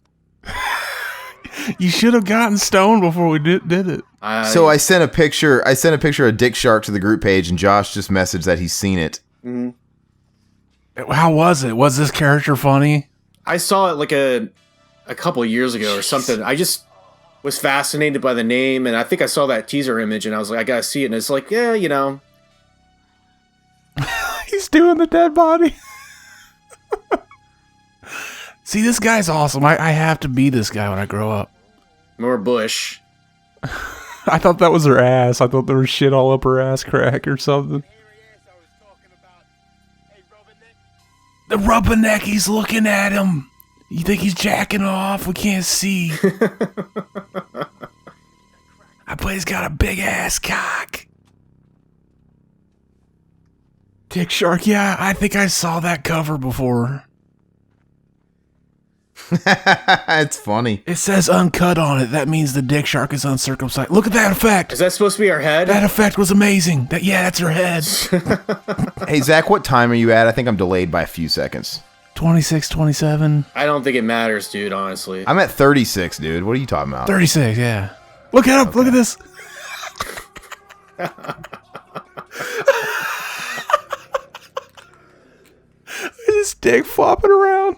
You should have gotten stoned before we did it. So I sent a picture of Dick Shark to the group page, and Josh just messaged that he's seen it. Mm-hmm. How was it? Was this character funny? I saw it like a couple years ago or something. I just was fascinated by the name, and I think I saw that teaser image, and I was like, I gotta see it. And it's like, yeah, you know. He's doing the dead body. See, this guy's awesome. I have to be this guy when I grow up. More Bush. I thought that was her ass. I thought there was shit all up her ass crack or something. The rubberneck, he's looking at him. You think he's jacking off? We can't see. I bet he's got a big ass cock. Dick Shark, yeah, I think I saw that cover before. It's funny. It says uncut on it. That means the Dick Shark is uncircumcised. Look at that effect. Is that supposed to be our head? That effect was amazing. That's her head. Hey, Zach, what time are you at? I think I'm delayed by a few seconds. 26, 27. I don't think it matters, dude, honestly. I'm at 36, dude. What are you talking about? 36, yeah. Look at him. Okay. Look at this. His dick flopping around.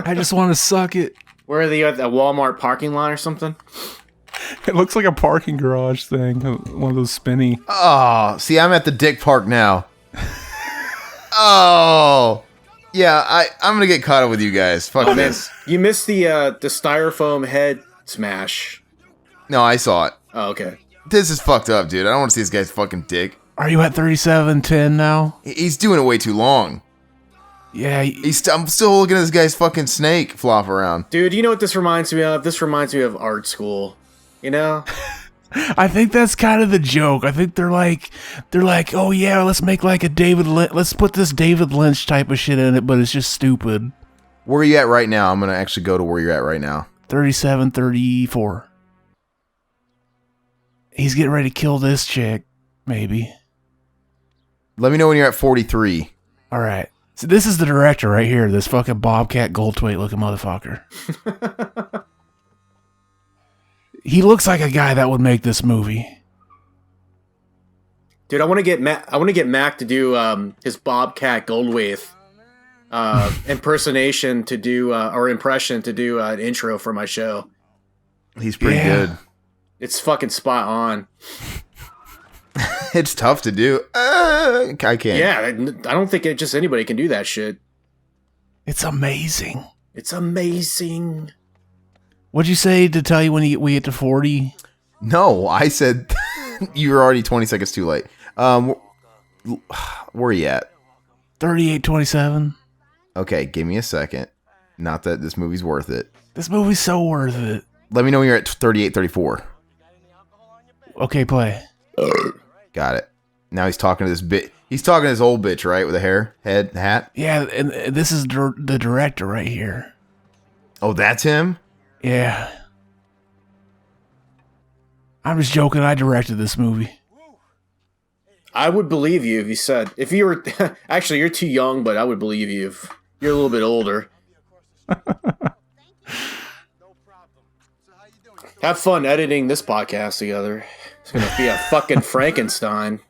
I just want to suck it. Where are they at? The Walmart parking lot or something? It looks like a parking garage thing. One of those spinny. Oh, see, I'm at the Dick Park now. Oh, yeah. I'm gonna get caught up with you guys. Fuck this. You missed the styrofoam head smash. No, I saw it. Oh, okay. This is fucked up, dude. I don't want to see this guy's fucking dick. Are you at 37:10 now? He's doing it way too long. Yeah. I'm still looking at this guy's fucking snake flop around. Dude, you know what this reminds me of? This reminds me of art school. You know? I think that's kind of the joke. I think they're like, oh yeah, let's make like a let's put this David Lynch type of shit in it, but it's just stupid. Where are you at right now? I'm going to actually go to where you're at right now. 37, 34. He's getting ready to kill this chick, maybe. Let me know when you're at 43. All right. So this is the director right here, this fucking Bobcat Goldthwait looking motherfucker. He looks like a guy that would make this movie. Dude, I want to get Mac to do his Bobcat Goldthwait impersonation to do or impression to do an intro for my show. He's pretty good. It's fucking spot on. It's tough to do. I can't. Yeah, I don't think just anybody can do that shit. It's amazing. It's amazing. What'd you say to tell you when we get to 40? No, I said you were already 20 seconds too late. Where are you at? 38-27. Okay, give me a second. Not that this movie's worth it. This movie's so worth it. Let me know when you're at 38-34. Okay, play. Got it. Now he's talking to this bit. He's talking to this old bitch, right, with a hat. Yeah, and this is the director right here. Oh, that's him? Yeah. I'm just joking. I directed this movie. I would believe you if you were actually you're too young, but I would believe you if you're a little bit older. Have fun editing this podcast together. It's gonna be a fucking Frankenstein.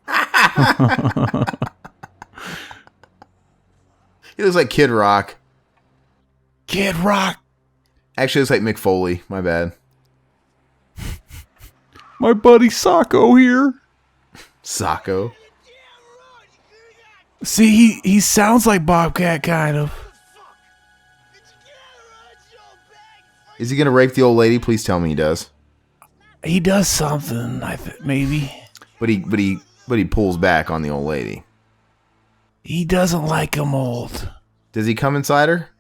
He looks like Kid Rock. Kid Rock. Actually, it's like Mick Foley. My bad. My buddy Sacco here. Sacco. See, he sounds like Bobcat, kind of. Is he gonna rape the old lady? Please tell me he does. He does something, maybe. But he pulls back on the old lady. He doesn't like them old. Does he come inside her?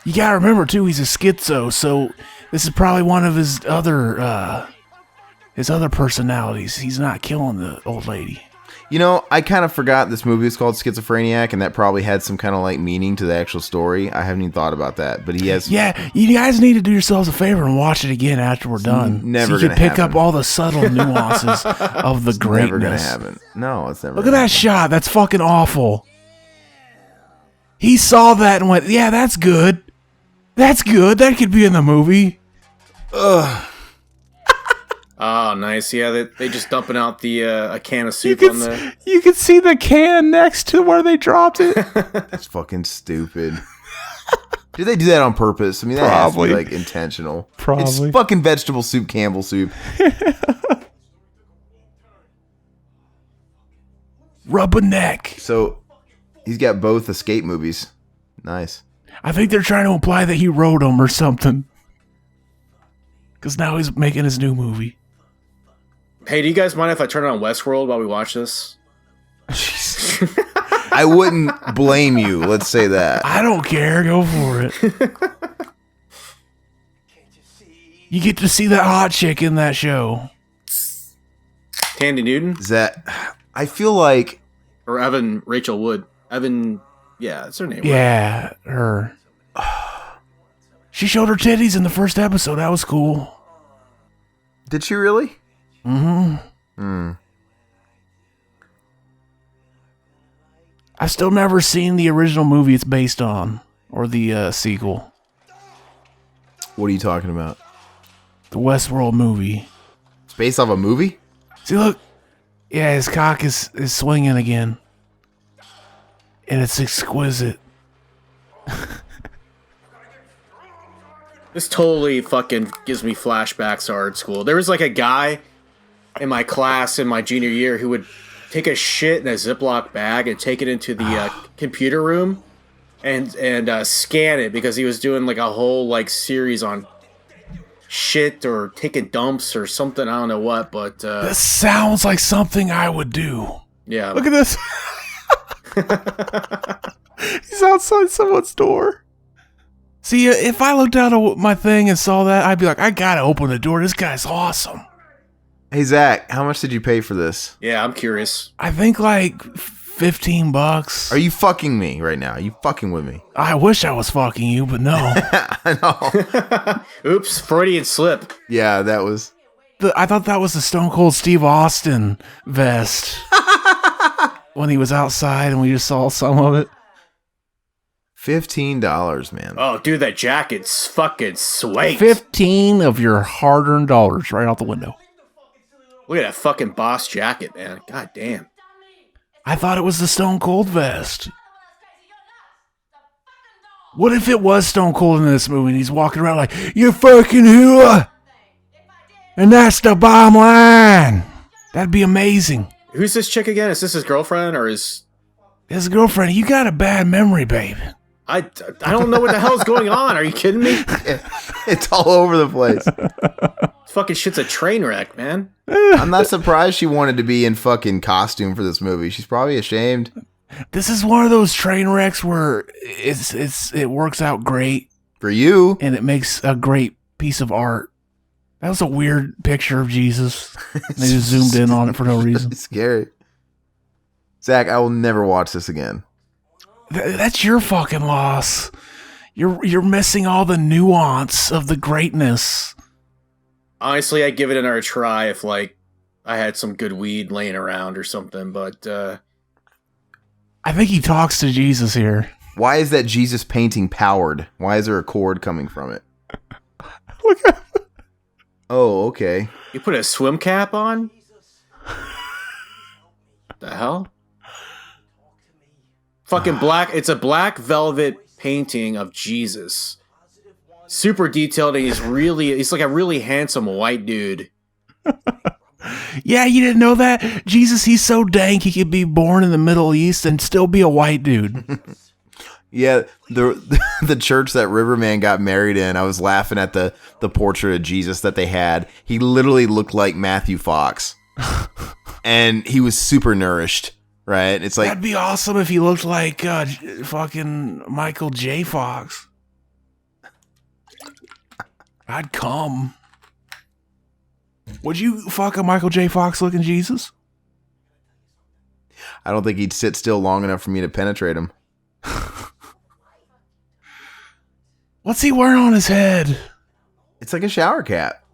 You gotta remember too, he's a schizo, so this is probably one of his other personalities. He's not killing the old lady. You know, I kind of forgot this movie is called Schizophreniac, and that probably had some kind of like meaning to the actual story. I haven't even thought about that, but he has. Yeah, you guys need to do yourselves a favor and watch it again after we're done. Never so you gonna can pick happen. up all the subtle nuances of the greatness. Never gonna happen. No, it's never. Look at that shot. That's fucking awful. He saw that and went, "Yeah, that's good. That's good. That could be in the movie." Ugh. Oh, nice. Yeah, they just dumping out the a can of soup on the. You can see the can next to where they dropped it. That's fucking stupid. Did they do that on purpose? I mean, that has to be like intentional. Probably. It's fucking vegetable soup, Campbell soup. Rubberneck. So he's got both escape movies. Nice. I think they're trying to imply that he wrote them or something. Because now he's making his new movie. Hey, do you guys mind if I turn on Westworld while we watch this? I wouldn't blame you. Let's say that. I don't care. Go for it. You get to see that hot chick in that show. Tandy Newton? Is that? I feel like. Or Rachel Wood. Evan, yeah, that's her name. Yeah, her. She showed her titties in the first episode. That was cool. Did she really? Mm-hmm. I've still never seen the original movie it's based on. Or the sequel. What are you talking about? The Westworld movie. It's based off a movie? See, look. Yeah, his cock is swinging again. And it's exquisite. This totally fucking gives me flashbacks to art school. There was like a guy in my class in my junior year who would take a shit in a Ziploc bag and take it into the computer room and scan it because he was doing like a whole like series on shit or taking dumps or something. I don't know what, but this sounds like something I would do. Yeah. Look at this. He's outside someone's door. See, if I looked out of my thing and saw that, I'd be like, I gotta open the door. This guy's awesome. Hey, Zach, how much did you pay for this? Yeah, I'm curious. I think like $15. Are you fucking me right now? Are you fucking with me? I wish I was fucking you, but no. I know. Oops, Freudian slip. Yeah, that was... I thought that was the Stone Cold Steve Austin vest. When he was outside and we just saw some of it. $15, man. Oh, dude, that jacket's fucking sweet. 15 of your hard-earned dollars right out the window. Look at that fucking boss jacket, man. God damn. I thought it was the Stone Cold vest. What if it was Stone Cold in this movie and he's walking around like, you fucking hooah! And that's the bottom line. That'd be amazing. Who's this chick again? Is this his girlfriend or his His girlfriend, you got a bad memory, babe. I don't know what the hell's going on. Are you kidding me? It's all over the place. Fucking shit's a train wreck, man. I'm not surprised she wanted to be in fucking costume for this movie. She's probably ashamed. This is one of those train wrecks where it works out great For you. and it makes a great piece of art. That was a weird picture of Jesus. They just zoomed in on it for no reason. It's scary. Zach, I will never watch this again. That's your fucking loss. You're missing all the nuance of the greatness. Honestly, I'd give it another try if, like, I had some good weed laying around or something, but, I think he talks to Jesus here. Why is that Jesus painting powered? Why is there a cord coming from it? Look at Oh, okay. you put a swim cap on? The hell? Fucking black. It's a black velvet painting of Jesus. Super detailed, and he's like a really handsome white dude. Yeah, you didn't know that? Jesus, he's so dank he could be born in the Middle East and still be a white dude. Yeah, the church that Riverman got married in, I was laughing at the portrait of Jesus that they had. He literally looked like Matthew Fox. And he was super nourished, right? It's like, That'd be awesome if he looked like fucking Michael J. Fox. I'd come. Would you fuck a Michael J. Fox looking Jesus? I don't think he'd sit still long enough for me to penetrate him. What's he wearing on his head? It's like a shower cap.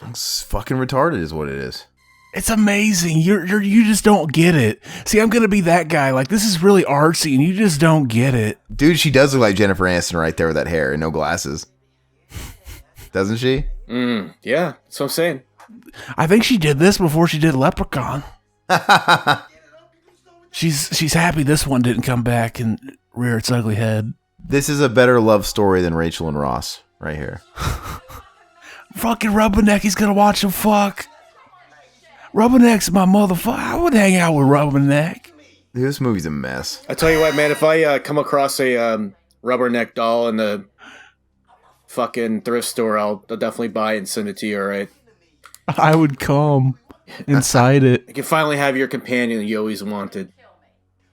It's fucking retarded is what it is. It's amazing. You just don't get it. See, I'm gonna be that guy. Like, this is really artsy, and you just don't get it. Dude, she does look like Jennifer Aniston right there with that hair and no glasses. Doesn't she? Yeah, that's what I'm saying. I think she did this before she did Leprechaun. She's happy this one didn't come back and rear its ugly head. This is a better love story than Rachel and Ross right here. Fucking Rubberneck, he's gonna watch him fuck. Rubberneck's my motherfucker. I would hang out with Rubberneck. Dude, this movie's a mess. I tell you what, man. If I come across a rubberneck doll in the fucking thrift store, I'll definitely buy it and send it to you. All right. I would come inside it. You can finally have your companion you always wanted.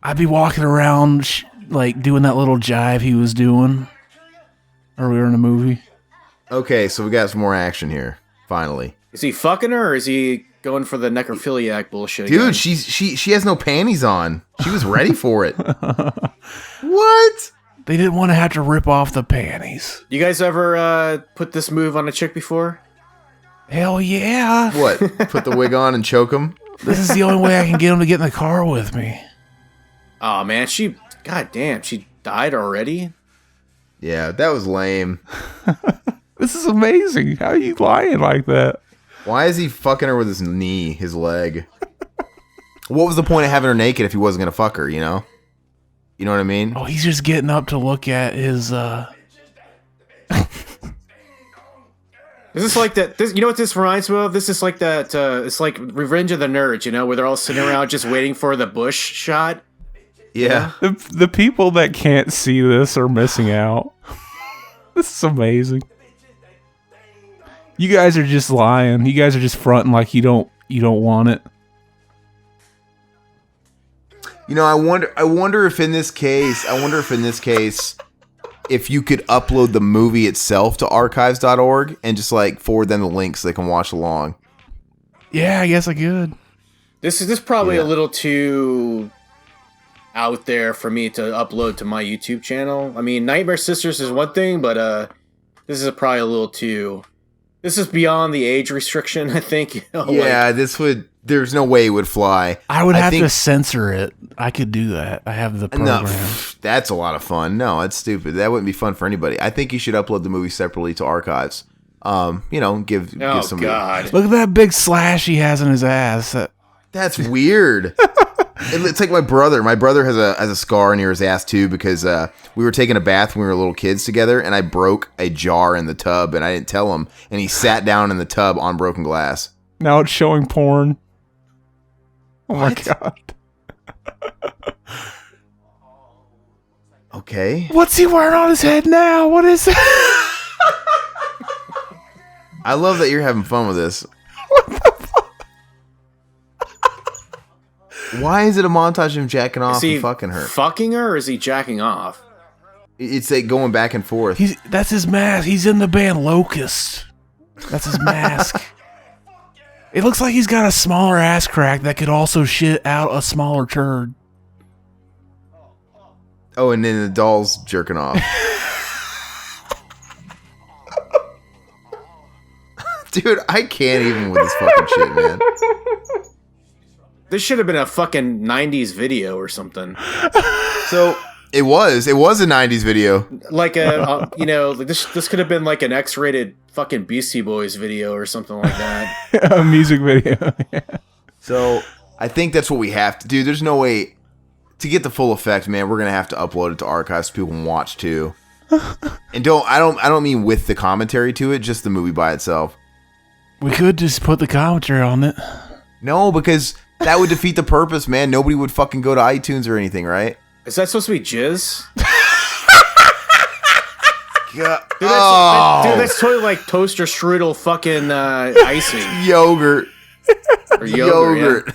I'd be walking around like doing that little jive he was doing earlier in the movie. Okay, so we got some more action here. Finally. Is he fucking her, or is he going for the necrophiliac bullshit? Dude, again? she has no panties on. She was ready for it. What? They didn't want to have to rip off the panties. You guys ever put this move on a chick before? Hell yeah. What? Put the wig on and choke him? This is the only way I can get him to get in the car with me. Oh man, god damn, she died already? Yeah, that was lame. This is amazing. How are you lying like that? Why is he fucking her with his knee, his leg? What was the point of having her naked if he wasn't going to fuck her, you know? You know what I mean? Oh, he's just getting up to look at his, Is this like that? You know what this reminds me of? This is like that. It's like Revenge of the Nerds, you know, where they're all sitting around just waiting for the bush shot. Yeah. The people that can't see this are missing out. This is amazing. You guys are just lying. You guys are just fronting like you don't want it. You know, I wonder if in this case, if you could upload the movie itself to archives.org and just like forward them the link so they can watch along. Yeah, I guess I could. This is probably a little too out there for me to upload to my YouTube channel. I mean, Nightmare Sisters is one thing, but this is probably a little too. This is beyond the age restriction, I think. You know, yeah, this would. There's no way it would fly. I would have to censor it. I could do that. I have the program. No, that's a lot of fun. No, that's stupid. That wouldn't be fun for anybody. I think you should upload the movie separately to archives. You know, give somebody. God. Look at that big slash he has in his ass. That's weird. It's like my brother. My brother has a scar near his ass too because we were taking a bath when we were little kids together, and I broke a jar in the tub, and I didn't tell him, and he sat down in the tub on broken glass. Now it's showing porn. Oh my god. Okay. What's he wearing on his head now? What is it? I love that you're having fun with this. What the fuck? Why is it a montage of him jacking off and fucking her? Fucking her, or is he jacking off? It's like going back and forth. That's his mask. He's in the band Locust. That's his mask. It looks like he's got a smaller ass crack that could also shit out a smaller turd. Oh, and then the doll's jerking off. Dude, I can't even with this fucking shit, man. This should have been a fucking 90s video or something. So it was a 90s video. Like this could have been like an X-rated fucking Beastie Boys video or something like that. A music video. Yeah. So I think that's what we have to do. There's no way to get the full effect, man. We're gonna have to upload it to archives so people can watch too. And I don't mean with the commentary to it, just the movie by itself. We could just put the commentary on it. No, because that would defeat the purpose, man. Nobody would fucking go to iTunes or anything, right? Is that supposed to be jizz? God. Dude, that's totally like toaster strudel fucking icing. Yogurt. Or yogurt.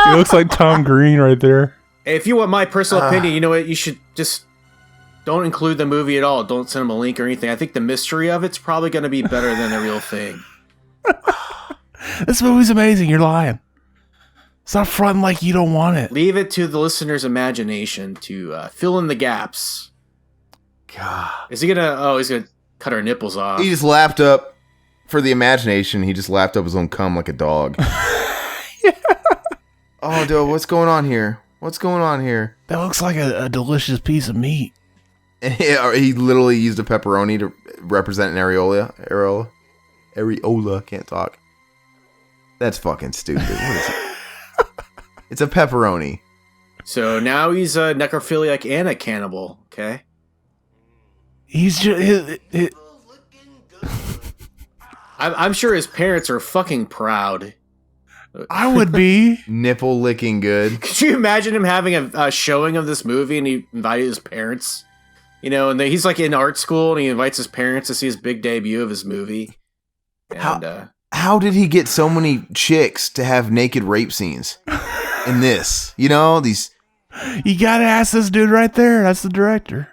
He looks like Tom Green right there. Hey, if you want my personal opinion, you know what? You should just don't include the movie at all. Don't send them a link or anything. I think the mystery of it's probably going to be better than the real thing. This movie's amazing. You're lying. Stop fronting like you don't want it. Leave it to the listener's imagination to fill in the gaps. God. Is he gonna? Oh, he's gonna cut our nipples off. He just lapped up for the imagination. He just lapped up his own cum like a dog. Yeah. Oh, dude, what's going on here? What's going on here? That looks like a delicious piece of meat. He literally used a pepperoni to represent an areola. Areola, can't talk. That's fucking stupid. What is it? It's a pepperoni. So now he's a necrophiliac and a cannibal. Okay. He's just. I'm sure his parents are fucking proud. I would be. Nipple licking good. Could you imagine him having a showing of this movie and he invited his parents? You know, and he's like in art school and he invites his parents to see his big debut of his movie. And, how did he get so many chicks to have naked rape scenes in this? You know, these. You gotta ask this dude right there. That's the director.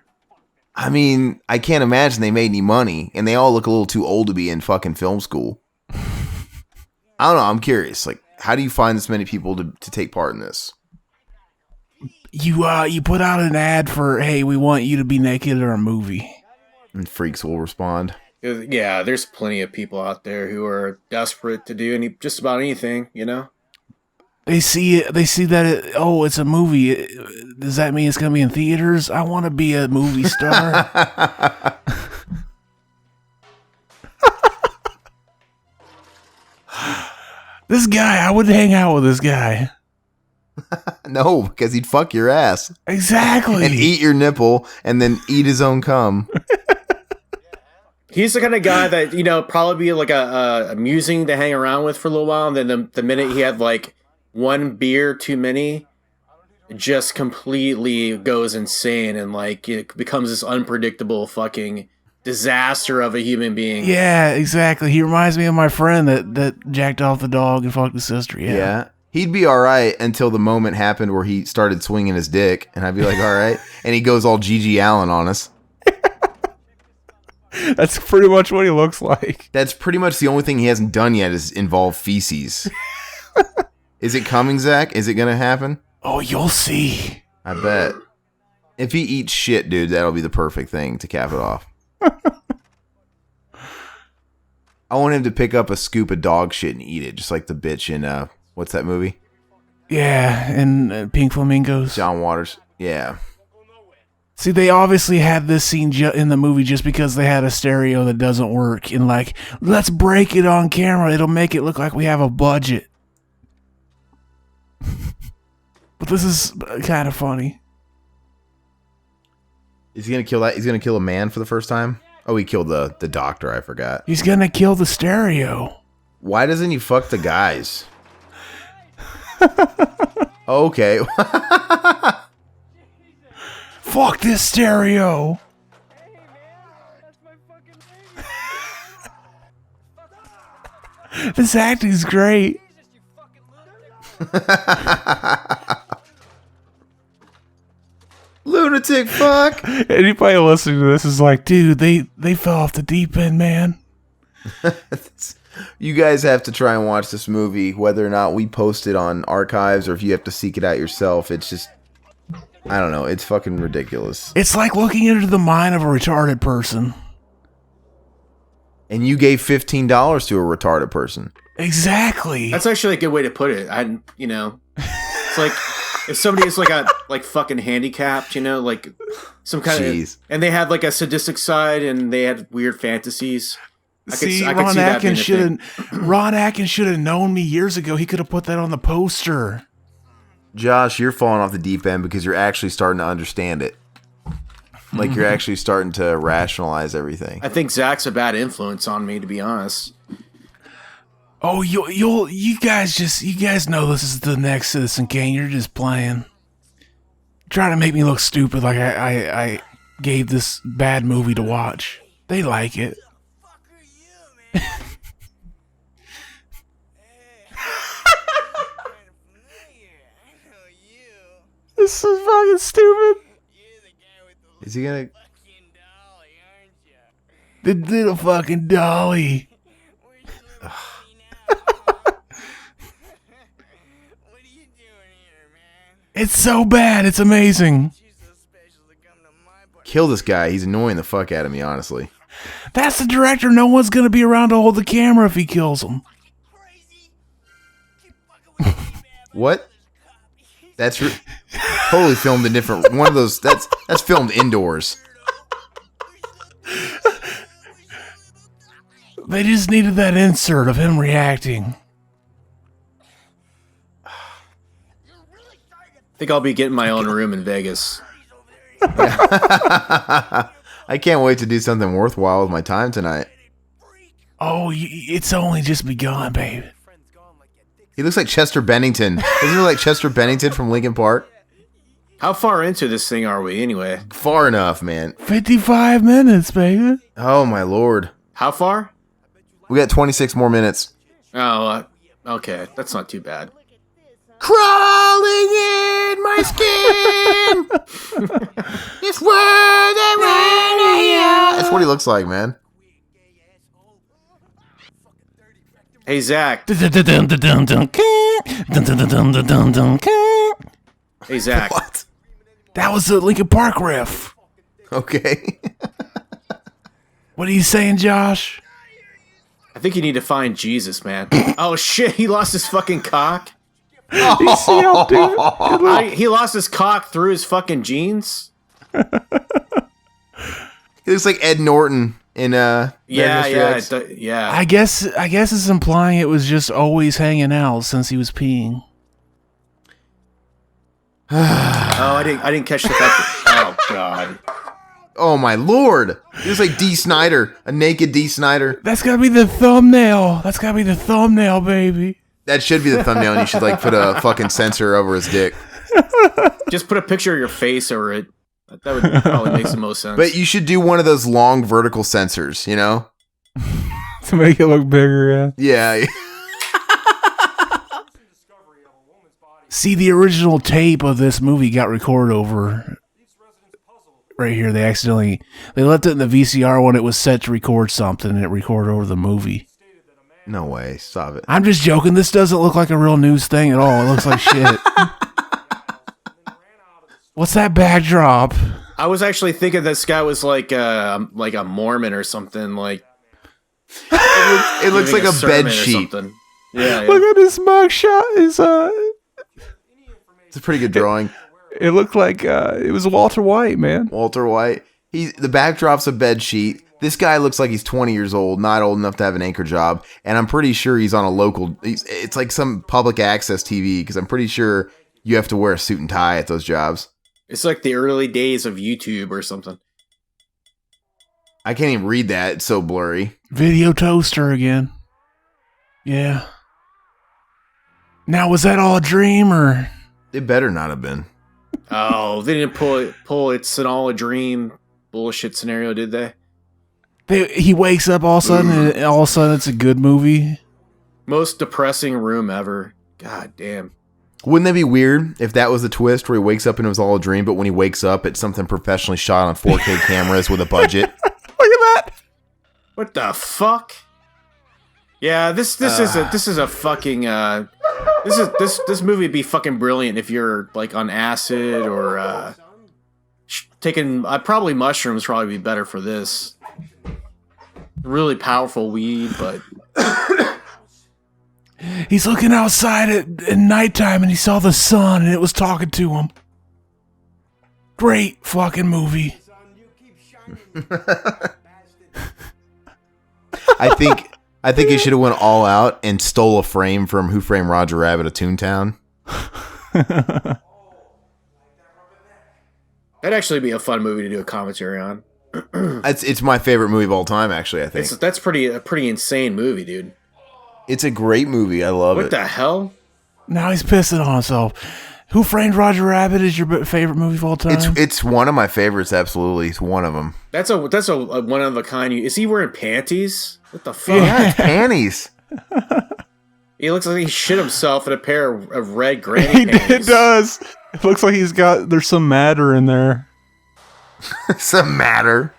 I mean, I can't imagine they made any money, and they all look a little too old to be in fucking film school. I don't know. I'm curious. Like, how do you find this many people to take part in this? You put out an ad for, hey, we want you to be naked in our movie. And freaks will respond. Yeah, there's plenty of people out there who are desperate to do just about anything, you know? They see that it's a movie. Does that mean it's going to be in theaters? I want to be a movie star. This guy, I wouldn't hang out with this guy. No, because he'd fuck your ass. Exactly. And eat your nipple and then eat his own cum. He's the kind of guy that, you know, probably be like a amusing to hang around with for a little while. And then the minute he had like one beer too many, just completely goes insane and like it becomes this unpredictable fucking disaster of a human being. Yeah, exactly. He reminds me of my friend that jacked off the dog and fucked his sister. Yeah. He'd be all right until the moment happened where he started swinging his dick, and I'd be like, all right. And he goes all Gigi Allen on us. That's pretty much what he looks like. That's pretty much the only thing he hasn't done yet is involve feces. Is it coming, Zach? Is it going to happen? Oh, you'll see. I bet. If he eats shit, dude, that'll be the perfect thing to cap it off. I want him to pick up a scoop of dog shit and eat it, just like the bitch in, what's that movie? Yeah, and Pink Flamingos. John Waters. Yeah. See, they obviously had this scene in the movie just because they had a stereo that doesn't work. And like, let's break it on camera. It'll make it look like we have a budget. But this is kind of funny. Is he going to kill that? He's going to kill a man for the first time? Oh, he killed the doctor. I forgot. He's going to kill the stereo. Why doesn't he fuck the guys? Okay. Fuck this stereo. This acting's great. Lunatic fuck. Anybody listening to this is like, dude, they fell off the deep end, man. You guys have to try and watch this movie, whether or not we post it on archives or if you have to seek it out yourself. It's just, I don't know. It's fucking ridiculous. It's like looking into the mind of a retarded person. And you gave $15 to a retarded person. Exactly. That's actually a good way to put it. It's like if somebody is like fucking handicapped, like some kind of, and they had like a sadistic side and they had weird fantasies. I could see that being a thing. Ron Atkins should have known me years ago. He could have put that on the poster. Josh, you're falling off the deep end because you're actually starting to understand it. Like you're actually starting to rationalize everything. I think Zach's a bad influence on me, to be honest. Oh, you guys know this is the next Citizen Kane. You're just playing, trying to make me look stupid. Like I gave this bad movie to watch. They like it. This is fucking stupid. Is he gonna? The little fucking dolly. It's so bad. It's amazing. Kill this guy. He's annoying the fuck out of me, honestly. That's the director. No one's going to be around to hold the camera if he kills him. What? That's totally filmed in different... One of those... That's filmed indoors. They just needed that insert of him reacting. I think I'll be getting my own room in Vegas. I can't wait to do something worthwhile with my time tonight. Oh, it's only just begun, babe. He looks like Chester Bennington. Doesn't he look like Chester Bennington from Linkin Park? How far into this thing are we, anyway? Far enough, man. 55 minutes, baby. Oh, my lord. How far? We got 26 more minutes. Oh, okay. That's not too bad. Crawling in my skin. It's where they run. That's what he looks like, man. Hey, Zach. Hey, Zach. What? That was the Linkin Park riff. Okay. What are you saying, Josh? I think you need to find Jesus, man. Oh, shit. He lost his fucking cock. You see how dude? He lost his cock through his fucking jeans. He looks like Ed Norton in Yeah. I guess it's implying it was just always hanging out since he was peeing. Oh, I didn't catch the fact. Oh God. Oh my lord! He looks like D. Snyder, a naked D. Snyder. That's gotta be the thumbnail. That's gotta be the thumbnail, baby. That should be the thumbnail, and you should like put a fucking sensor over his dick. Just put a picture of your face over it. That would probably make the most sense. But you should do one of those long vertical sensors, you know? To make it look bigger, yeah. Yeah. See, the original tape of this movie got recorded over right here. They left it in the VCR when it was set to record something, and it recorded over the movie. No way. Stop it. I'm just joking. This doesn't look like a real news thing at all. It looks like shit. What's that backdrop? I was actually thinking this guy was like a Mormon or something. Like It looks like a bed sheet. Yeah. Look at this mugshot. It's a pretty good drawing. It looked like it was Walter White, man. Walter White. The backdrop's a bed sheet. This guy looks like he's 20 years old, not old enough to have an anchor job, and I'm pretty sure he's on a local. It's like some public access TV because I'm pretty sure you have to wear a suit and tie at those jobs. It's like the early days of YouTube or something. I can't even read that. It's so blurry. Video toaster again. Yeah. Now, was that all a dream or? It better not have been. Oh, they didn't pull it's an all a dream bullshit scenario, did they? He wakes up all of a sudden, and all of a sudden it's a good movie. Most depressing room ever. God damn. Wouldn't that be weird if that was the twist where he wakes up and it was all a dream, but when he wakes up, it's something professionally shot on 4K cameras with a budget? Look at that. What the fuck? Yeah, this is a fucking this movie would be fucking brilliant if you're like on acid or taking probably mushrooms probably be better for this. Really powerful weed, but he's looking outside at nighttime and he saw the sun and it was talking to him. Great fucking movie. I think he should have went all out and stole a frame from Who Framed Roger Rabbit of Toontown. That'd actually be a fun movie to do a commentary on. It's my favorite movie of all time, actually, I think. That's a pretty insane movie, dude. It's a great movie. I love it. What the hell? Now he's pissing on himself. Who Framed Roger Rabbit is your favorite movie of all time? It's one of my favorites, absolutely. It's one of them. That's a one of a kind. Is he wearing panties? What the fuck? Yeah, it's panties. He looks like he shit himself in a pair of red granny panties. It does. It looks like there's some matter in there. Some matter.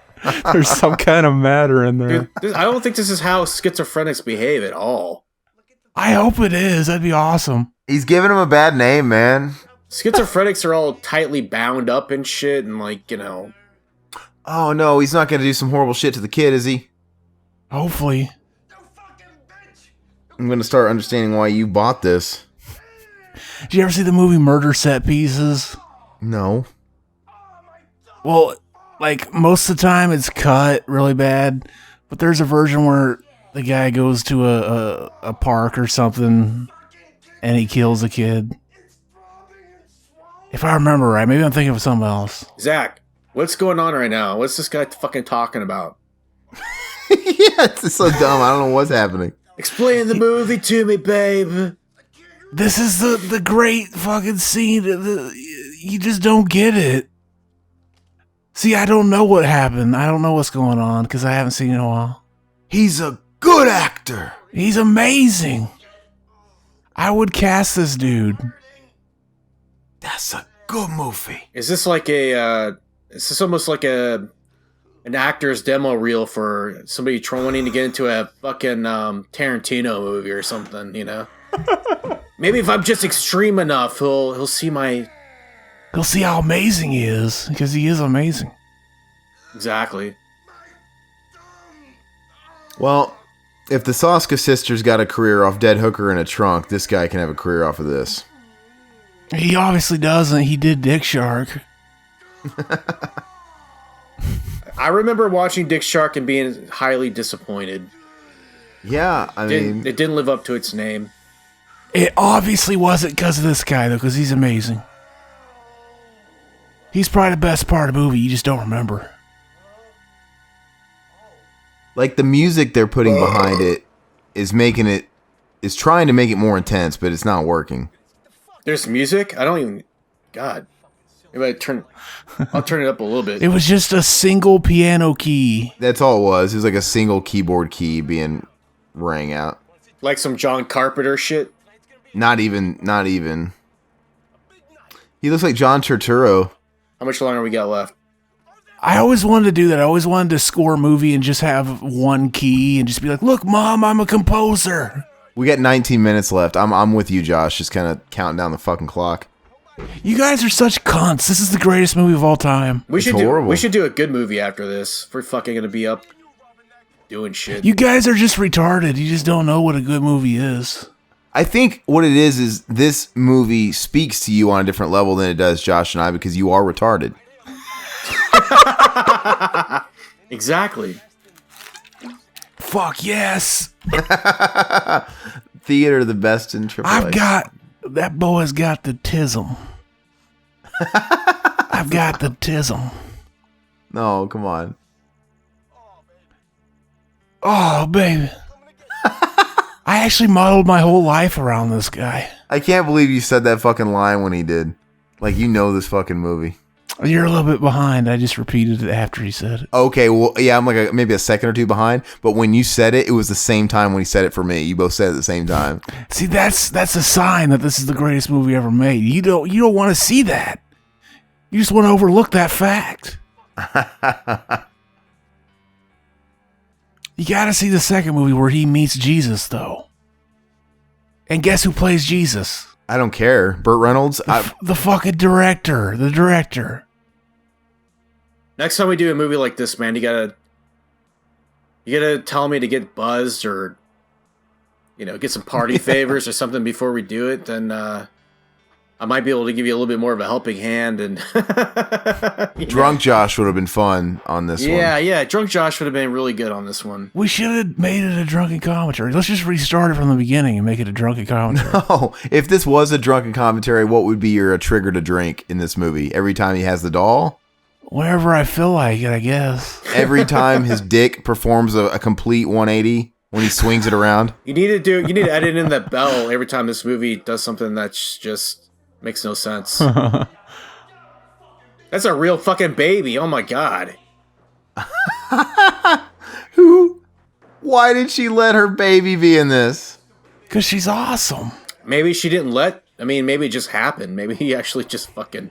There's some kind of matter in there. Dude, I don't think this is how schizophrenics behave at all. I hope it is. That'd be awesome. He's giving him a bad name, man. Schizophrenics are all tightly bound up and shit, and like, you know. Oh no, he's not going to do some horrible shit to the kid, is he? Hopefully. I'm going to start understanding why you bought this. Did you ever see the movie Murder Set Pieces? No. Well, like most of the time it's cut really bad, but there's a version where the guy goes to a park or something and he kills a kid. If I remember right, maybe I'm thinking of something else. Zach, what's going on right now? What's this guy fucking talking about? Yeah, it's so dumb. I don't know what's happening. Explain the movie to me, babe. This is the great fucking scene. You just don't get it. See, I don't know what happened. I don't know what's going on because I haven't seen it in a while. He's a good actor. He's amazing. I would cast this dude. That's a good movie. Is this like is this almost like an actor's demo reel for somebody wanting to get into a fucking Tarantino movie or something, you know? Maybe if I'm just extreme enough, he'll see my... He'll see how amazing he is, because he is amazing. Exactly. Well, if the Soska sisters got a career off Dead Hooker in a Trunk, this guy can have a career off of this. He obviously doesn't. He did Dick Shark. I remember watching Dick Shark and being highly disappointed. Yeah, I mean... It didn't live up to its name. It obviously wasn't because of this guy, though, because he's amazing. He's probably the best part of the movie. You just don't remember. Like, the music they're putting behind it is trying to make it more intense, but it's not working. There's music? I don't even... God. Maybe I'll turn it up a little bit. It was just a single piano key. That's all it was. It was like a single keyboard key being rang out. Like some John Carpenter shit? Not even. He looks like John Turturro. How much longer we got left? I always wanted to do that. I always wanted to score a movie and just have one key and just be like, look, Mom, I'm a composer. We got 19 minutes left. I'm with you, Josh. Just kind of counting down the fucking clock. You guys are such cunts. This is the greatest movie of all time. We should do a good movie after this. We're fucking gonna be up doing shit. You guys are just retarded. You just don't know what a good movie is. I think what it is this movie speaks to you on a different level than it does Josh and I because you are retarded. Exactly. Fuck yes. Theater the best in AAA. That boy's got the tism. I've got the tism. No, come on. Oh, baby. I actually modeled my whole life around this guy. I can't believe you said that fucking line when he did. Like, you know this fucking movie. You're a little bit behind. I just repeated it after he said it. Okay, well, yeah, I'm like maybe a second or two behind. But when you said it, it was the same time when he said it for me. You both said it at the same time. See, that's a sign that this is the greatest movie ever made. You don't want to see that. You just want to overlook that fact. You got to see the second movie where he meets Jesus, though. And guess who plays Jesus? I don't care. Burt Reynolds? The fucking director. The director. Next time we do a movie like this, man, you gotta tell me to get buzzed or, get some party favors or something before we do it. Then I might be able to give you a little bit more of a helping hand. And Drunk Josh would have been fun on this one. Yeah. Drunk Josh would have been really good on this one. We should have made it a drunken commentary. Let's just restart it from the beginning and make it a drunken commentary. No, if this was a drunken commentary, what would be your trigger to drink in this movie? Every time he has the doll? Whenever I feel like it, I guess. Every time his dick performs a complete 180 when he swings it around? You need to edit in the bell every time this movie does something that's just makes no sense. That's a real fucking baby. Oh my god. Why did she let her baby be in this? Because she's awesome. Maybe she didn't maybe it just happened. Maybe he actually just fucking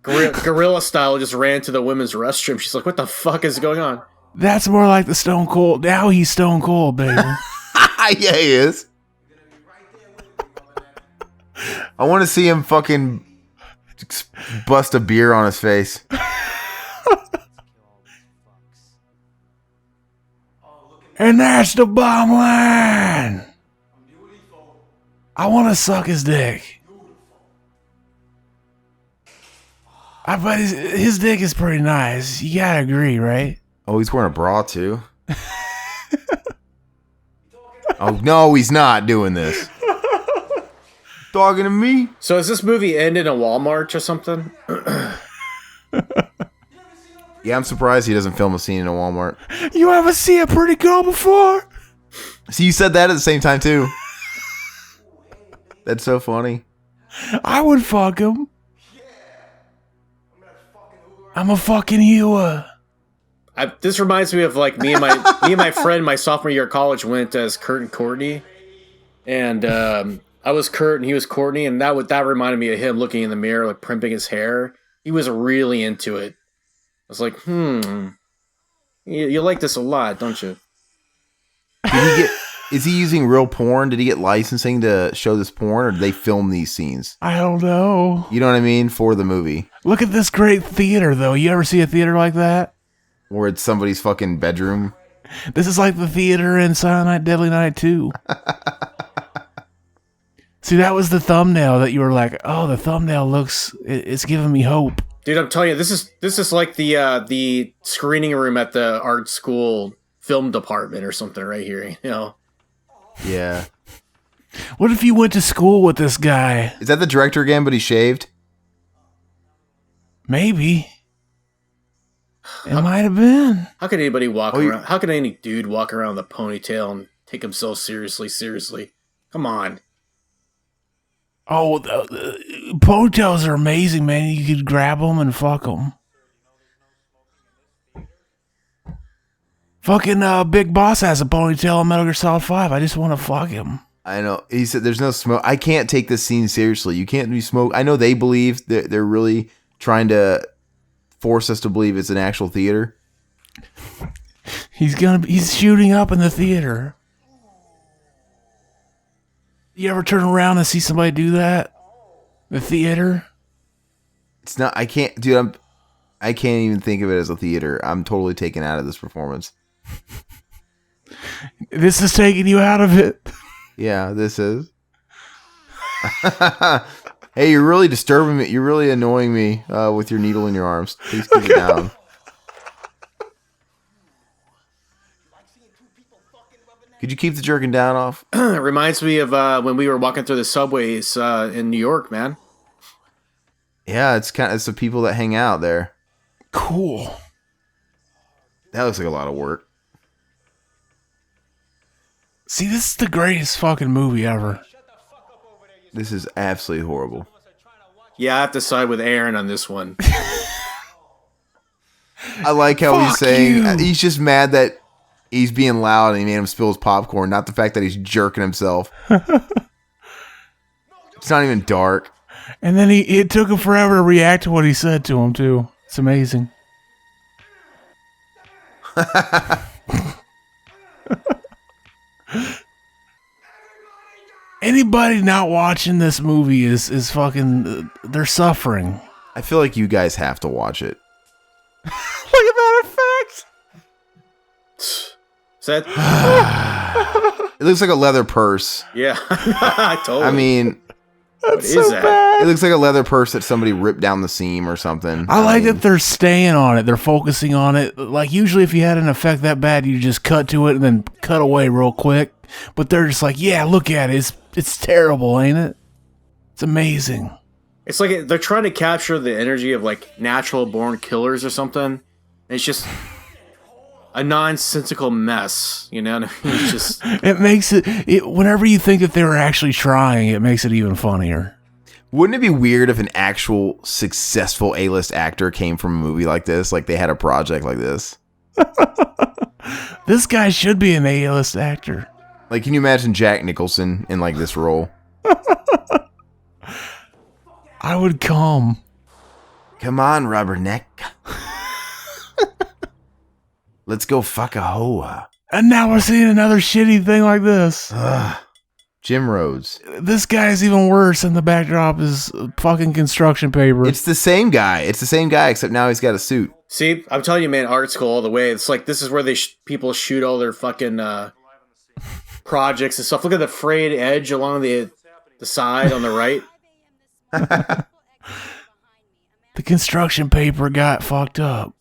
gorilla style just ran to the women's restroom. She's like, what the fuck is going on? That's more like the Stone Cold. Now he's Stone Cold, baby. Yeah, he is. I want to see him fucking bust a beer on his face. And that's the bottom line. I want to suck his dick. I bet his dick is pretty nice. You gotta agree, right? Oh, he's wearing a bra too. Oh no, he's not doing this. Talking to me. So does this movie end in a Walmart or something? Yeah, I'm surprised he doesn't film a scene in a Walmart. You ever see a pretty girl before? See, you said that at the same time too. That's so funny. I would fuck him. I'm a fucking hewer. This reminds me of like me and my friend my sophomore year of college went as Kurt and Courtney, and I was Kurt and he was Courtney, and that reminded me of him looking in the mirror, like primping his hair. He was really into it. I was like, you like this a lot, don't you? Is he using real porn? Did he get licensing to show this porn, or did they film these scenes? I don't know. You know what I mean? For the movie. Look at this great theater, though. You ever see a theater like that? Where it's somebody's fucking bedroom? This is like the theater in Silent Night, Deadly Night 2. See, that was the thumbnail that you were like, oh, the thumbnail it's giving me hope. Dude, I'm telling you, this is like the screening room at the art school film department or something right here, you know? Yeah. What if you went to school with this guy? Is that the director again, but he shaved? Maybe. It might have been. How could anybody walk around? How could any dude walk around with a ponytail and take himself seriously? Come on. Oh, the ponytails are amazing, man. You could grab them and fuck them. Fucking Big Boss has a ponytail on Metal Gear Solid 5. I just want to fuck him. I know. He said there's no smoke. I can't take this scene seriously. You can't be smoke. I know they believe that they're really trying to force us to believe it's an actual theater. He's shooting up in the theater. You ever turn around and see somebody do that? The theater? It's not. I can't, dude. I can't even think of it as a theater. I'm totally taken out of this performance. This is taking you out of it. Yeah, this is. Hey, you're really disturbing me. You're really annoying me with your needle in your arms. Please keep it down. Could you keep the jerking down off? It reminds me of when we were walking through the subways in New York, man. Yeah, it's the people that hang out there. Cool. That looks like a lot of work. See, this is the greatest fucking movie ever. This is absolutely horrible. Yeah, I have to side with Aaron on this one. I like how he's Fuck saying you. he's just mad that he's being loud and he made him spill his popcorn, not the fact that he's jerking himself. It's not even dark. And then it took him forever to react to what he said to him, too. It's amazing. Anybody not watching this movie is fucking... they're suffering. I feel like you guys have to watch it. Look at that effect! Is that? It looks like a leather purse. Yeah, totally. I mean, what is so that? bad. it looks like a leather purse that somebody ripped down the seam or something. I like mean, that they're staying on it. They're focusing on it. Like, usually if you had an effect that bad, you just cut to it and then cut away real quick. But they're just like, yeah, look at it. It's terrible, ain't it? It's amazing. It's like they're trying to capture the energy of like natural born killers or something. And it's just a nonsensical mess, you know? It's just It makes it whenever you think that they were actually trying, it makes it even funnier. Wouldn't it be weird if an actual successful A-list actor came from a movie like this? Like they had a project like this? This guy should be an A-list actor. Like, can you imagine Jack Nicholson in like this role? I would come. Come on, Rubberneck. Let's go fuck a hoa. And now we're seeing another shitty thing like this. Jim Rhodes. This guy's even worse, and the backdrop is fucking construction paper. It's the same guy. It's the same guy, except now he's got a suit. see, I'm telling you, man, art school all the way. It's like this is where people shoot all their fucking projects and stuff. Look at the frayed edge along the side on the right. The construction paper got fucked up.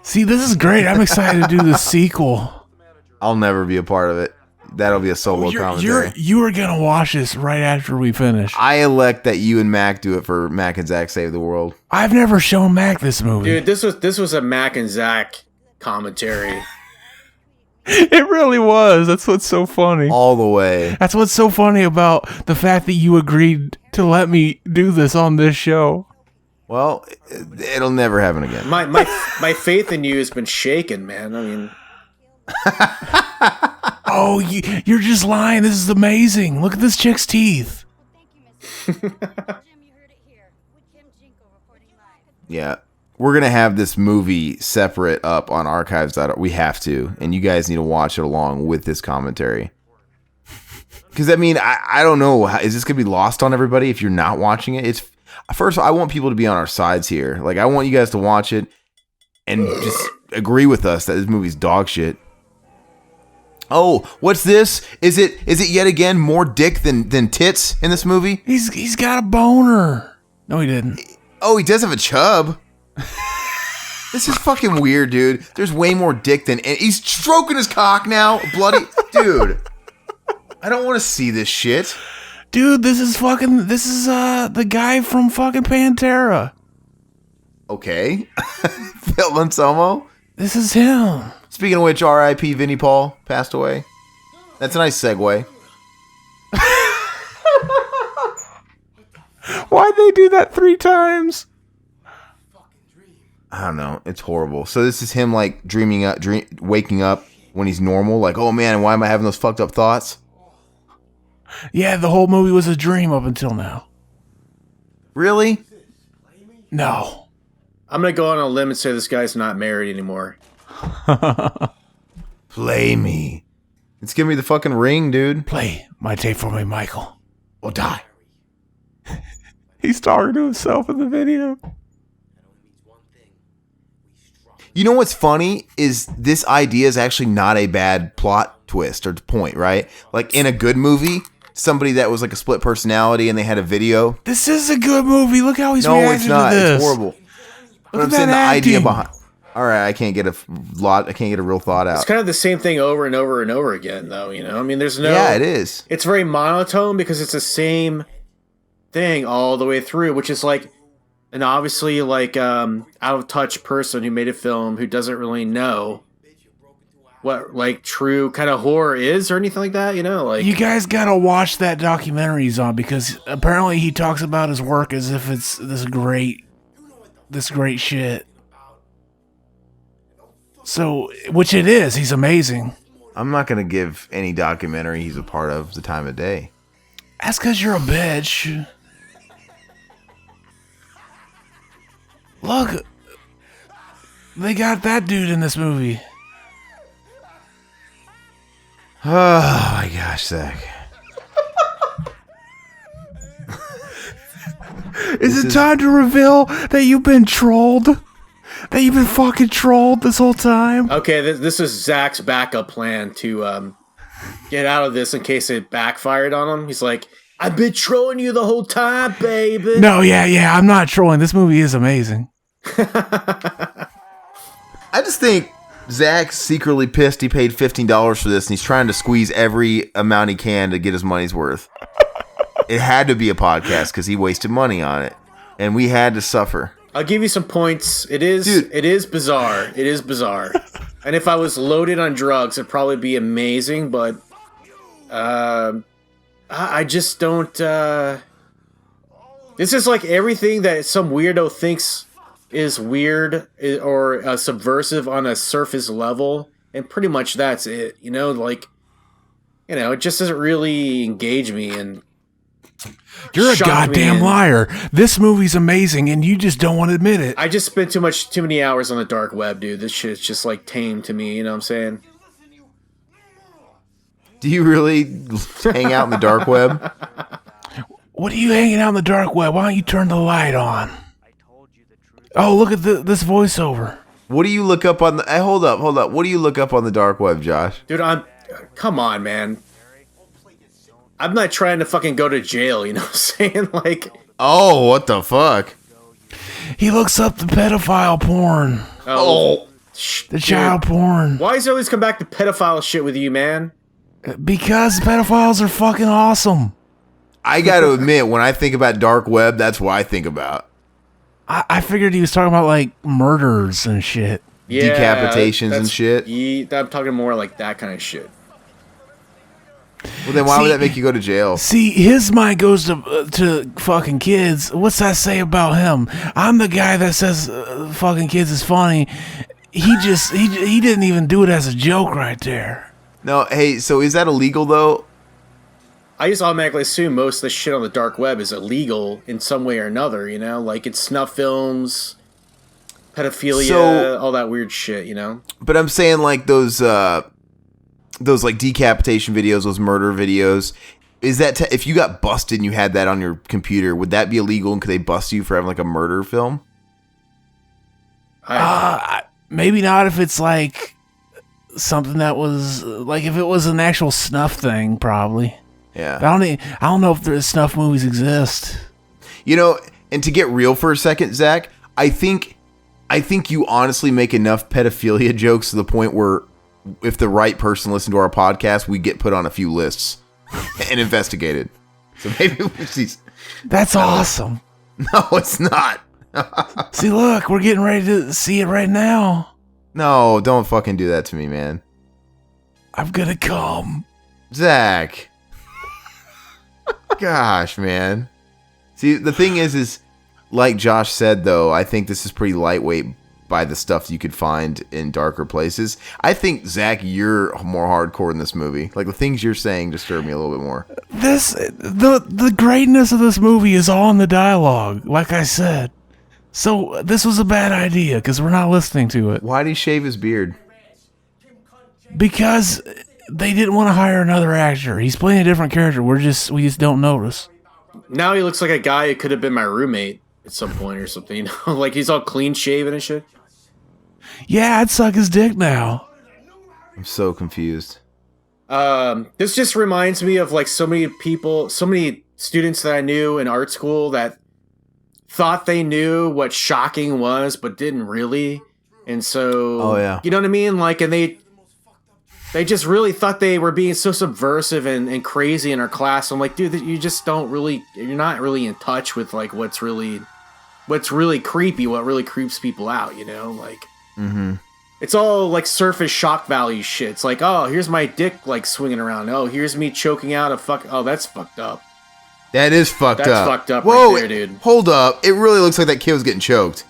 See, this is great. I'm excited to do the sequel. I'll never be a part of it. That'll be a solo commentary. You are gonna watch this right after we finish. I elect that you and Mac do it for Mac and Zach Save the World. I've never shown Mac this movie. Dude, this was a Mac and Zach commentary. It really was. That's what's so funny. All the way. That's what's so funny about the fact that you agreed to let me do this on this show. Well, it'll never happen again. My faith in you has been shaken, man. I mean, Oh, you're just lying. This is amazing. Look at this chick's teeth. Yeah. We're going to have this movie separate up on archives. We have to. And you guys need to watch it along with this commentary. Because, I mean, I don't know. Is this going to be lost on everybody if you're not watching it? First, I want people to be on our sides here. Like, I want you guys to watch it and just agree with us that this movie's dog shit. Oh, what's this? Is it yet again more dick than tits in this movie? He's got a boner. No, he didn't. Oh, he does have a chub. This is fucking weird, dude. There's way more dick than... And he's stroking his cock now. Bloody... Dude. I don't want to see this shit. Dude, this is the guy from fucking Pantera. Okay. Phil Anselmo. This is him. Speaking of which, R.I.P. Vinnie Paul passed away. That's a nice segue. Why'd they do that 3 times? I don't know. It's horrible. So this is him like waking up when he's normal. Like, oh man, why am I having those fucked up thoughts? Yeah, the whole movie was a dream up until now. Really? No. I'm gonna go on a limb and say this guy's not married anymore. Play me. It's give me the fucking ring, dude. Play my tape for me, Michael. Or die. He's talking to himself in the video. You know what's funny is this idea is actually not a bad plot twist or point, right? Like in a good movie, somebody that was like a split personality and they had a video. This is a good movie. Look how he's No, reacting it's not. to this. It's horrible. But I'm at saying the that idea acting. behind. All right, I can't get a real thought out. It's kind of the same thing over and over and over again, though. You know, I mean, there's no. Yeah, it is. It's very monotone because it's the same thing all the way through, which is like an obviously like out of touch person who made a film who doesn't really know what like true kind of horror is or anything like that. You know, like You guys gotta watch that documentary he's on because apparently he talks about his work as if it's this great shit. So, which it is. He's amazing. I'm not gonna give any documentary he's a part of the time of day. That's because you're a bitch. Look, they got that dude in this movie. Oh my gosh, Zach. Is it time to reveal that you've been trolled? That you've been fucking trolled this whole time? okay, this is Zach's backup plan to get out of this in case it backfired on him. He's like, I've been trolling you the whole time, baby. No, yeah, I'm not trolling. This movie is amazing. I just think Zach's secretly pissed he paid $15 for this and he's trying to squeeze every amount he can to get his money's worth. It had to be a podcast because he wasted money on it. And we had to suffer. I'll give you some points. It is bizarre. It is bizarre. And if I was loaded on drugs, it'd probably be amazing, but I just don't this is like everything that some weirdo thinks is weird or subversive on a surface level, and pretty much that's it. You know, like, you know, it just doesn't really engage me and You're a shock me goddamn in. liar. This movie's amazing and you just don't want to admit it. I just spent too many hours on the dark web, dude. This shit's just like tame to me, you know what I'm saying? Do you really hang out in the dark web? What are you hanging out in the dark web? Why don't you turn the light on? Oh, look at this voiceover. What do you look up on the... Hey, hold up. What do you look up on the dark web, Josh? Dude, come on, man. I'm not trying to fucking go to jail, you know what I'm saying? Like, Oh, what the fuck? He looks up the pedophile porn. The child porn. Why does it always come back to pedophile shit with you, man? Because pedophiles are fucking awesome. I gotta admit, when I think about dark web, that's what I think about. I figured he was talking about like murders and shit. Yeah, Decapitations and that's- shit. I'm talking more like that kind of shit. Well, then why See- would that make you go to jail? See, his mind goes to fucking kids. What's that say about him? I'm the guy that says fucking kids is funny. He didn't even do it as a joke right there. No, hey, so is that illegal, though? I just automatically assume most of the shit on the dark web is illegal in some way or another, you know? Like, it's snuff films, pedophilia, all that weird shit, you know? But I'm saying, like, those like decapitation videos, those murder videos, is that if you got busted and you had that on your computer, would that be illegal and could they bust you for having like a murder film? Maybe not if it's like something that was like if it was an actual snuff thing, probably. Yeah. I don't know if the snuff movies exist. You know, and to get real for a second, Zach, I think you honestly make enough pedophilia jokes to the point where if the right person listened to our podcast, we get put on a few lists and investigated. So maybe we see. That's awesome. No, it's not. See, look, we're getting ready to see it right now. No, don't fucking do that to me, man. I'm gonna come. Zach. Gosh, man. See, the thing is like Josh said, though, I think this is pretty lightweight, by the stuff you could find in darker places. I think, Zach, you're more hardcore in this movie. Like, the things you're saying disturb me a little bit more. The greatness of this movie is all in the dialogue, like I said. So this was a bad idea because we're not listening to it. Why did he shave his beard? Because they didn't want to hire another actor. He's playing a different character. We just don't notice. Now he looks like a guy who could have been my roommate at some point or something, you know? Like, he's all clean shaven and shit. Yeah, I'd suck his dick now. I'm so confused. This just reminds me of, like, so many people, so many students that I knew in art school that thought they knew what shocking was, but didn't really. And so, oh, yeah. You know what I mean? Like, and they just really thought they were being so subversive and crazy in our class. I'm like, dude, you just don't really, you're not really in touch with, like, what's really creepy, what really creeps people out, you know? Like, It's all, like, surface shock value shit. It's like, oh, here's my dick, like, swinging around. Oh, here's me choking out oh, that's fucked up. That is fucked up. That's fucked up. Whoa, right there, dude. Hold up. It really looks like that kid was getting choked.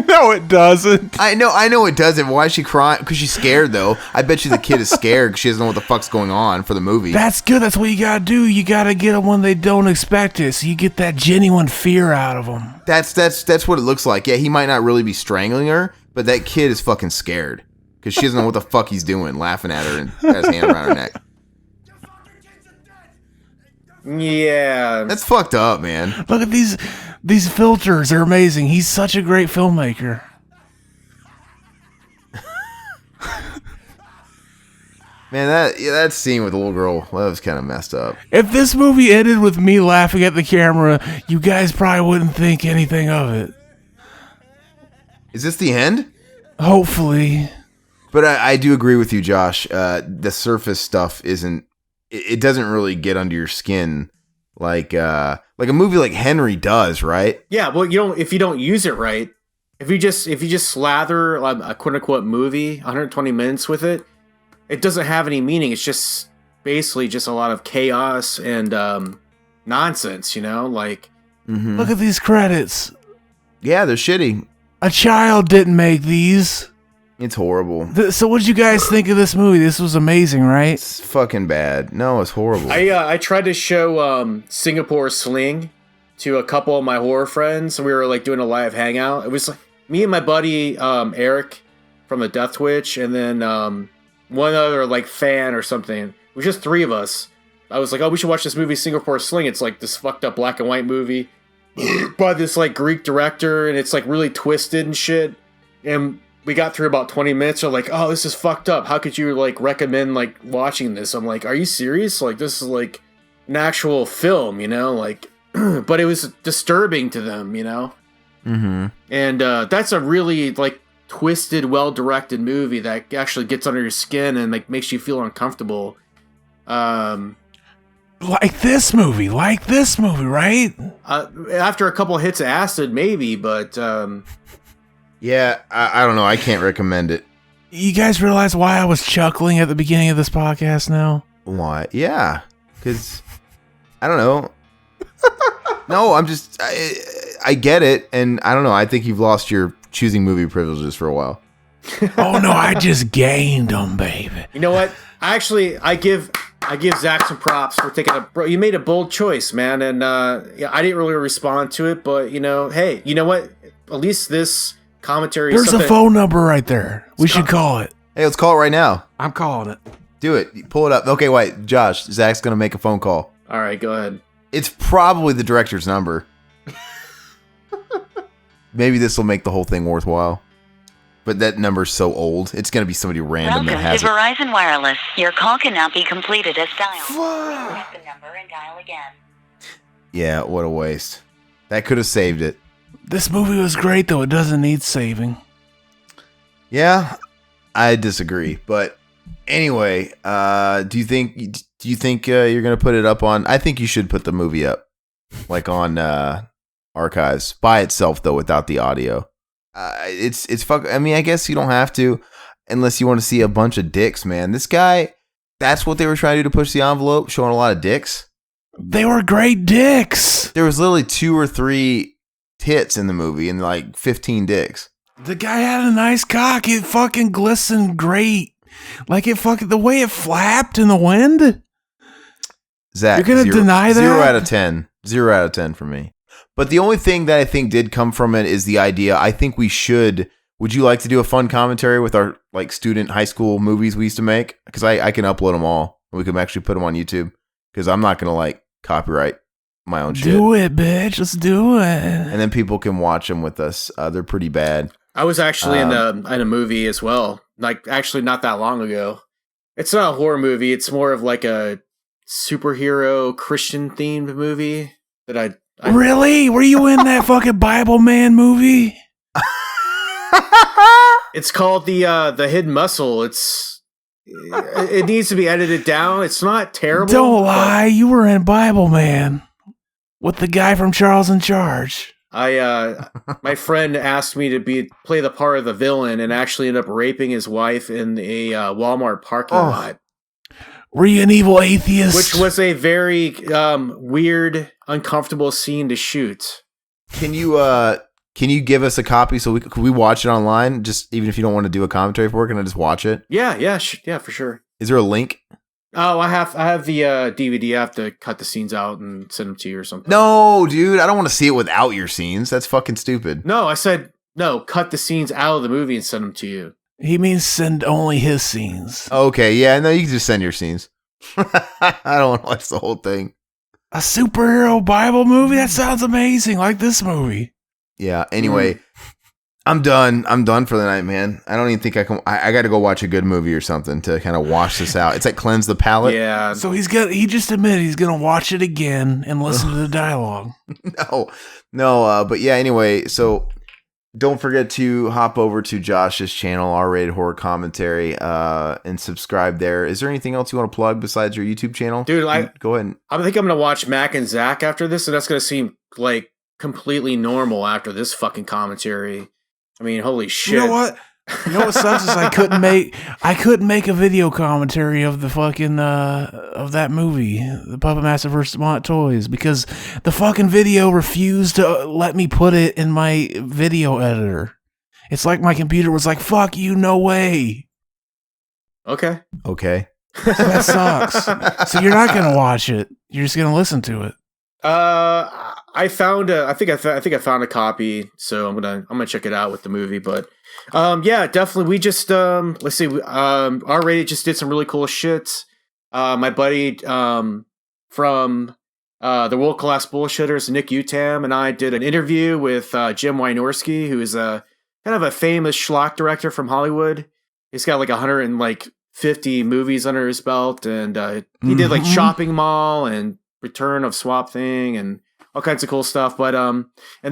No, it doesn't. I know it doesn't. Why is she crying? Because she's scared, though. I bet you the kid is scared because she doesn't know what the fuck's going on for the movie. That's good. That's what you gotta do. You gotta get them when they don't expect it, so you get that genuine fear out of them. That's what it looks like. Yeah, he might not really be strangling her, but that kid is fucking scared because she doesn't know what the fuck he's doing, laughing at her and has his hand around her neck. Yeah. That's fucked up, man. Look at these filters. They're amazing. He's such a great filmmaker. Man, that scene with the little girl, that was kind of messed up. If this movie ended with me laughing at the camera, you guys probably wouldn't think anything of it. Is this the end? Hopefully. But I do agree with you, Josh. The surface stuff it doesn't really get under your skin like a movie like Henry does, right? Yeah, well, if you don't use it right, if you just slather a quote unquote movie 120 minutes with it, it doesn't have any meaning. It's just basically just a lot of chaos and nonsense, you know? Like, Look at these credits. Yeah, they're shitty. A child didn't make these. It's horrible. So what did you guys think of this movie? This was amazing, right? It's fucking bad. No, it's horrible. I tried to show Singapore Sling to a couple of my horror friends. We were like doing a live hangout. It was like me and my buddy Eric from the Death Witch, and then one other like fan or something. It was just three of us. I was like, oh, we should watch this movie Singapore Sling. It's like this fucked up black and white movie by this like Greek director, and it's like really twisted and shit. And we got through about 20 minutes. We're like, oh, this is fucked up. How could you like recommend like watching this? I'm like, are you serious? Like, this is like an actual film, you know? Like, but it was disturbing to them, you know? And that's a really like twisted, well-directed movie that actually gets under your skin and like makes you feel uncomfortable. Like this movie, right? After a couple hits of acid, maybe, but yeah, I don't know. I can't recommend it. You guys realize why I was chuckling at the beginning of this podcast now? Why? Yeah, because I don't know. No, I get it, and I don't know. I think you've lost your choosing movie privileges for a while. Oh no, I just gained them, baby. You know what? I give Zach some props for taking you made a bold choice, man, and yeah, I didn't really respond to it, but you know, hey, you know what? At least this commentary. There's a phone number right there. We should call it. Hey, let's call it right now. I'm calling it. Do it. Pull it up. Okay, wait, Josh. Zach's gonna make a phone call. All right, go ahead. It's probably the director's number. Maybe this will make the whole thing worthwhile. But that number's so old. It's going to be somebody random that has Welcome to Verizon Wireless. Your call cannot be completed as dialed. Select the number and dial again. Yeah, what a waste. That could have saved it. This movie was great, though. It doesn't need saving. Yeah, I disagree. But anyway, do you think you're going to put it up on... I think you should put the movie up. Like on Archives. By itself, though, without the audio. It's fuck. I mean, I guess you don't have to, unless you want to see a bunch of dicks, man. This guy, that's what they were trying to do to push the envelope, showing a lot of dicks. They were great dicks. There was literally 2 or 3 tits in the movie and like 15 dicks. The guy had a nice cock. It fucking glistened great. Like the way it flapped in the wind. Zach, you're gonna deny that? 0 out of 10. 0 out of 10 for me. But the only thing that I think did come from it is the idea. I think we should. Would you like to do a fun commentary with our like student high school movies we used to make? Because I can upload them all. We can actually put them on YouTube. Because I'm not gonna like copyright my own shit. Do it, bitch. Let's do it. And then people can watch them with us. They're pretty bad. I was actually in a movie as well. Like actually not that long ago. It's not a horror movie. It's more of like a superhero Christian themed movie that I really? Were you in that fucking Bible Man movie? It's called the Hidden Muscle. It needs to be edited down. It's not terrible. Don't lie. You were in Bible Man with the guy from Charles in Charge. My friend asked me to play the part of the villain and actually ended up raping his wife in a Walmart parking lot. Were you an evil atheist? Which was a very weird, uncomfortable scene to shoot. Can you give us a copy so could we watch it online? Just even if you don't want to do a commentary for it, can I just watch it? Yeah, for sure. Is there a link? Oh, I have the DVD. I have to cut the scenes out and send them to you or something. No, dude, I don't want to see it without your scenes. That's fucking stupid. No, I said no. Cut the scenes out of the movie and send them to you. He means send only his scenes. Okay, yeah, no, you can just send your scenes. I don't want to watch the whole thing. A superhero Bible movie? That sounds amazing, like this movie. Yeah, anyway, I'm done. I'm done for the night, man. I don't even think I can. I got to go watch a good movie or something to kind of wash this out. It's like cleanse the palate. Yeah. So he just admitted he's going to watch it again and listen to the dialogue. No, but yeah, anyway, so don't forget to hop over to Josh's channel, R-Rated Horror Commentary, and subscribe there. Is there anything else you want to plug besides your YouTube channel? Dude, go ahead. I think I'm going to watch Mac and Zach after this, and that's going to seem like completely normal after this fucking commentary. I mean, holy shit. You know what? You know what sucks is I couldn't make a video commentary of the fucking of that movie, the Puppet Master vs. Demonic Toys, because the fucking video refused to let me put it in my video editor. It's like my computer was like, "Fuck you, no way." Okay. So that sucks. So you're not gonna watch it. You're just gonna listen to it. I found I think I found a copy, so I'm gonna check it out with the movie. But yeah, definitely. We just let's see. R-Rated just did some really cool shit. My buddy from the World Class Bullshitters, Nick Utam, and I did an interview with Jim Wynorski, who is a kind of a famous schlock director from Hollywood. He's got like 150 movies under his belt, and he did like Shopping Mall and Return of Swamp Thing and all kinds of cool stuff. But and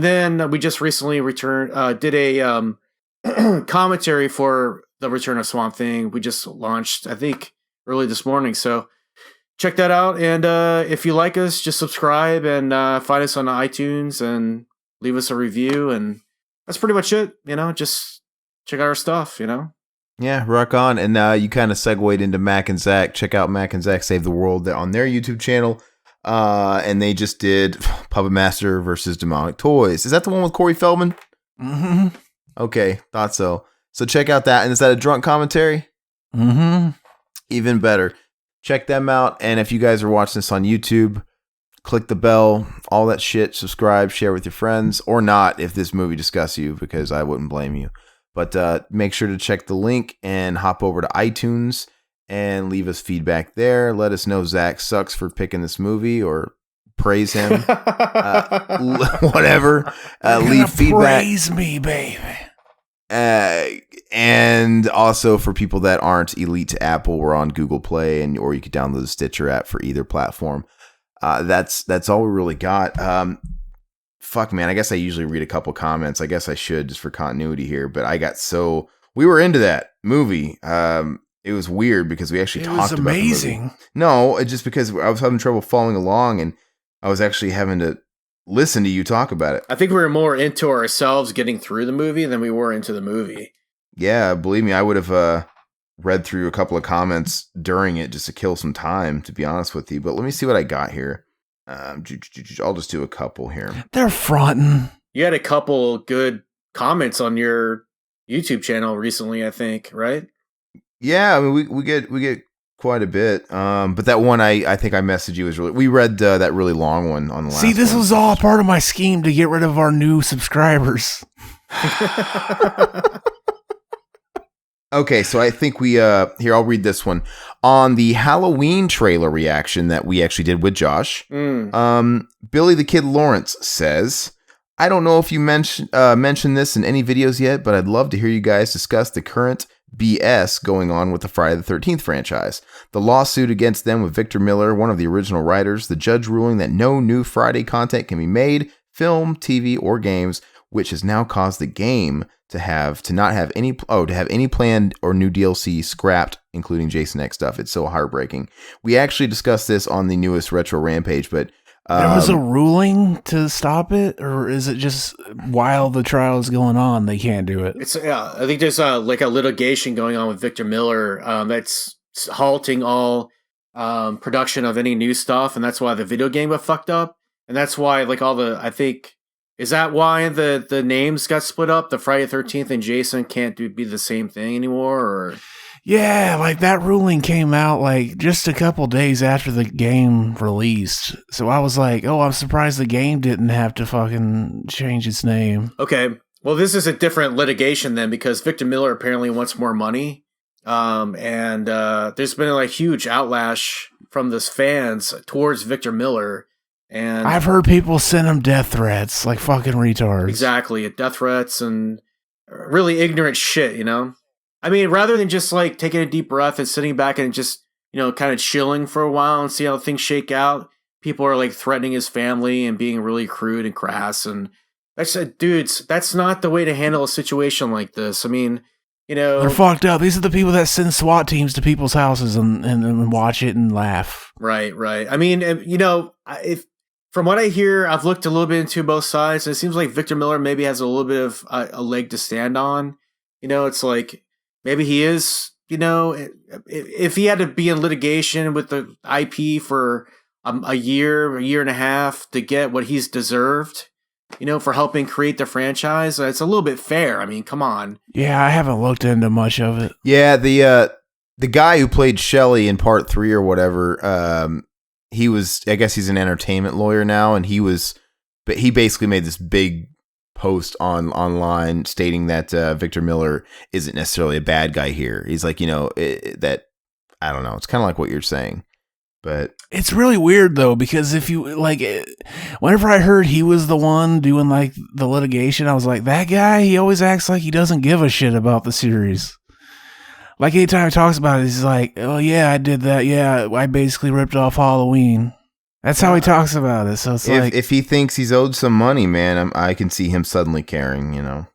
then we just recently did a commentary for the Return of Swamp Thing. We just launched, I think, early this morning. So check that out. And if you like us, just subscribe and find us on iTunes and leave us a review. And that's pretty much it. You know, just check out our stuff, you know. Yeah, rock on. And you kind of segued into Mac and Zach. Check out Mac and Zach Save the World on their YouTube channel. And they just did Puppet Master versus Demonic Toys. Is that the one with Corey Feldman? Mm-hmm. Okay, thought so. So check out that. And is that a drunk commentary? Mm-hmm. Even better. Check them out. And if you guys are watching this on YouTube, click the bell, all that shit, subscribe, share with your friends, or not if this movie disgusts you, because I wouldn't blame you. But make sure to check the link and hop over to iTunes and leave us feedback there. Let us know Zach sucks for picking this movie, or praise him. Whatever. Leave feedback. Praise me, baby. And also for people that aren't elite to Apple, we're on Google Play, or you could download the Stitcher app for either platform. That's all we really got. Fuck, man. I guess I usually read a couple comments. I guess I should, just for continuity here. But we were into that movie. It was weird because we actually talked about it. It was amazing. No, it's just because I was having trouble following along, and I was actually having to listen to you talk about it. I think we were more into ourselves getting through the movie than we were into the movie. Yeah, believe me, I would have read through a couple of comments during it just to kill some time, to be honest with you. But let me see what I got here. I'll just do a couple here. They're fronting. You had a couple good comments on your YouTube channel recently, I think, right? Yeah, I mean, we get quite a bit. But that one I think I messaged you was really. We read that really long one on the last. See, this one. was all part of my scheme to get rid of our new subscribers. Okay, so I think we here I'll read this one on the Halloween trailer reaction that we actually did with Josh. Billy the Kid Lawrence says, "I don't know if you mentioned this in any videos yet, but I'd love to hear you guys discuss the current BS going on with the Friday the 13th franchise. The lawsuit against them with Victor Miller, one of the original writers, the judge ruling that no new Friday content can be made, film, TV, or games, which has now caused the game to have any planned or new DLC scrapped, including Jason X stuff. It's so heartbreaking." We actually discussed this on the newest Retro Rampage, but there was a ruling to stop it, or is it just while the trial is going on, they can't do it? I think there's like a litigation going on with Victor Miller that's halting all production of any new stuff, and that's why the video game got fucked up, and that's why like is that why the names got split up? The Friday the 13th and Jason can't be the same thing anymore, or? Yeah, like that ruling came out like just a couple days after the game released. So I was like, oh, I'm surprised the game didn't have to fucking change its name. Okay. Well, this is a different litigation then, because Victor Miller apparently wants more money. And there's been a huge outlash from this fans towards Victor Miller. And I've heard people send him death threats like fucking retards. Exactly. Death threats and really ignorant shit, you know? I mean, rather than just like taking a deep breath and sitting back and just, kind of chilling for a while and see how things shake out, people are like threatening his family and being really crude and crass. And that's not the way to handle a situation like this. I mean, they're fucked up. These are the people that send SWAT teams to people's houses and watch it and laugh. Right. I mean, if from what I hear, I've looked a little bit into both sides, and it seems like Victor Miller maybe has a little bit of a leg to stand on. It's like maybe he is, if he had to be in litigation with the IP for a year and a half to get what he's deserved, for helping create the franchise, it's a little bit fair. I mean, come on. Yeah, I haven't looked into much of it. Yeah, the guy who played Shelley in part 3 or whatever, I guess he's an entertainment lawyer now, and he basically made this big post online stating that Victor Miller isn't necessarily a bad guy here. He's like, that I don't know. It's kind of like what you're saying, but it's really weird though, because if you like, whenever I heard he was the one doing like the litigation, I was like, that guy, he always acts like he doesn't give a shit about the series. Like anytime he talks about it, he's like, oh yeah, I did that. Yeah, I basically ripped off Halloween. That's how he talks about it. So it's if he thinks he's owed some money, man, I can see him suddenly caring,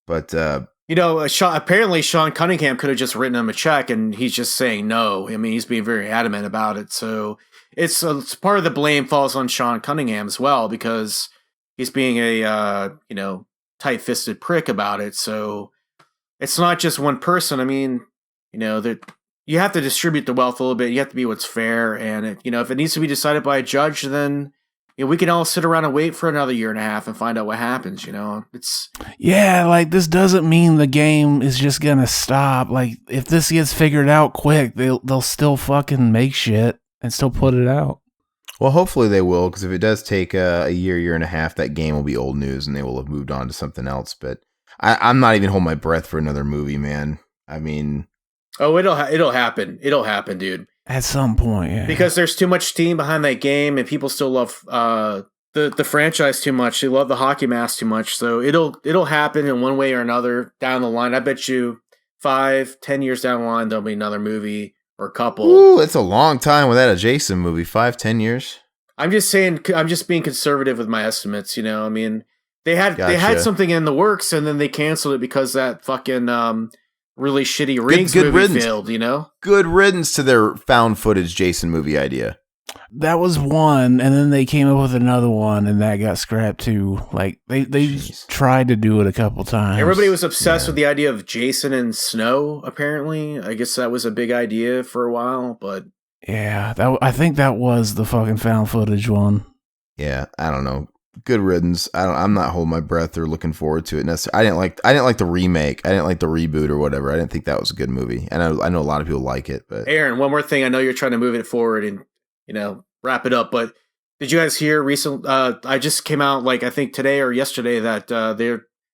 But apparently Sean Cunningham could have just written him a check, and he's just saying no. I mean, he's being very adamant about it. So it's part of the blame falls on Sean Cunningham as well, because he's being a tight-fisted prick about it. So it's not just one person. I mean, that you have to distribute the wealth a little bit. You have to be what's fair. And, if it needs to be decided by a judge, then we can all sit around and wait for another year and a half and find out what happens. Yeah, like this doesn't mean the game is just going to stop. Like if this gets figured out quick, they'll still fucking make shit and still put it out. Well, hopefully they will, because if it does take a year and a half, that game will be old news and they will have moved on to something else. But I'm not even holding my breath for another movie, man. I mean... Oh, it'll happen. It'll happen, dude. At some point, yeah. Because there's too much steam behind that game, and people still love the franchise too much. They love the hockey mask too much. So it'll happen in one way or another down the line. I bet you 5-10 years down the line there'll be another movie or a couple. Ooh, it's a long time without a Jason movie. 5-10 years. I'm just saying. I'm just being conservative with my estimates. I mean, they had something in the works, and then they canceled it because that fucking really shitty Rings good movie riddance. failed, Good riddance to their found footage Jason movie idea. That was one, and then they came up with another one, and that got scrapped too. Like they tried to do it a couple times. Everybody was obsessed with the idea of Jason and snow, apparently. I guess that was a big idea for a while, but yeah, I think that was the fucking found footage one. Yeah, I don't know. good riddance. I'm not holding my breath or looking forward to it necessarily. I didn't like the remake. I didn't like the reboot or whatever. I didn't think that was a good movie. And I know a lot of people like it, but Aaron, one more thing. I know you're trying to move it forward and, wrap it up, but did you guys hear I just came out like, I think today or yesterday that